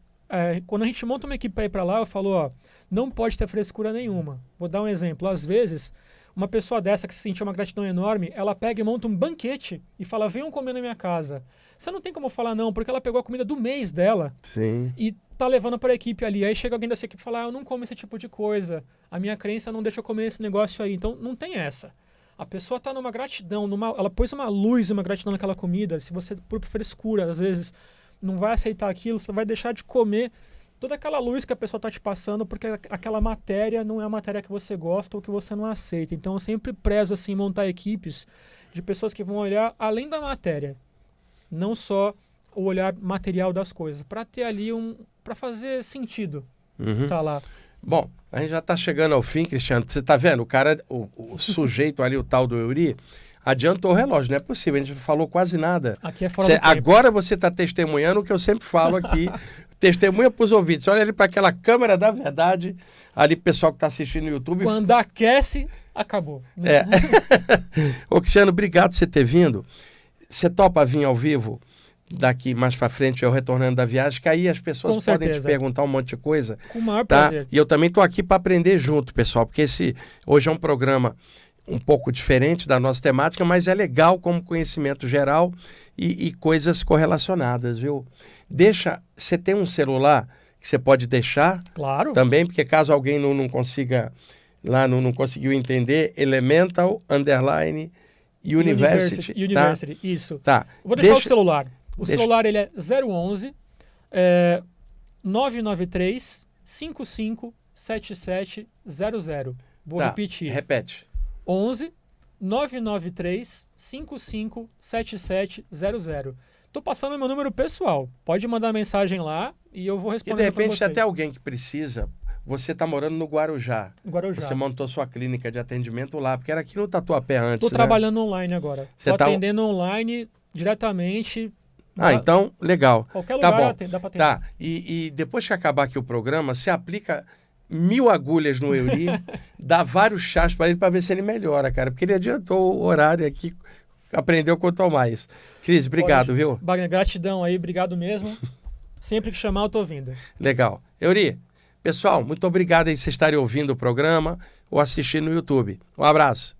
quando a gente monta uma equipe para ir para lá, eu falo, não pode ter frescura nenhuma. Vou dar um exemplo. Às vezes, uma pessoa dessa que se sentiu uma gratidão enorme, ela pega e monta um banquete e fala, venham comer na minha casa. Você não tem como falar não, porque ela pegou a comida do mês dela. Sim. E tá levando para a equipe ali. Aí chega alguém dessa equipe e fala, eu não como esse tipo de coisa. A minha crença não deixa eu comer esse negócio aí. Então, não tem essa. A pessoa tá numa gratidão, ela pôs uma luz e uma gratidão naquela comida. Se você, por frescura, às vezes... não vai aceitar aquilo, você vai deixar de comer toda aquela luz que a pessoa está te passando, porque aquela matéria não é a matéria que você gosta ou que você não aceita. Então eu sempre prezo assim montar equipes de pessoas que vão olhar além da matéria, não só o olhar material das coisas, para ter ali para fazer sentido tá lá. Bom, a gente já está chegando ao fim, Cristiano. Você está vendo? O cara, o sujeito ali, o tal do Eury, adiantou o relógio. Não é possível, a gente não falou quase nada. Aqui é fora do tempo. Agora você está testemunhando o que eu sempre falo aqui. Testemunha para os ouvintes. Olha ali para aquela câmera da verdade, ali pessoal que está assistindo no YouTube. Quando aquece, acabou. É. Ô, Cristiano, obrigado por você ter vindo. Você topa vir ao vivo daqui mais para frente, eu retornando da viagem, que aí as pessoas Com podem certeza. te perguntar um monte de coisa. Com o maior Tá? prazer. E eu também estou aqui para aprender junto, pessoal, porque hoje é um programa um pouco diferente da nossa temática, mas é legal como conhecimento geral e coisas correlacionadas, viu? Você tem um celular que você pode deixar Claro. também, porque caso alguém não consiga, lá não conseguiu entender, Elemental _ University. University, isso. Tá. Vou deixar o celular. O celular ele é 011 993 55 7700. Vou repetir. Repete. 11 993 55 7700. Tô passando meu número pessoal. Pode mandar mensagem lá e eu vou responder. E de repente, se até alguém que precisa, você está morando no Guarujá. Guarujá. Você montou sua clínica de atendimento lá, porque era aqui no Tatuapé antes. Tô trabalhando online agora. Tô atendendo online diretamente. Então, legal. Qualquer lugar bom. Dá para atender. Tá. E depois que acabar aqui o programa, você aplica 1000 agulhas no Eury, dá vários chás para ele para ver se ele melhora, cara. Porque ele adiantou o horário aqui, aprendeu quanto mais. Cris, obrigado, viu? Wagner, gratidão aí, obrigado mesmo. Sempre que chamar, eu tô vindo. Legal. Eury, pessoal, muito obrigado aí por vocês estarem ouvindo o programa ou assistindo no YouTube. Um abraço.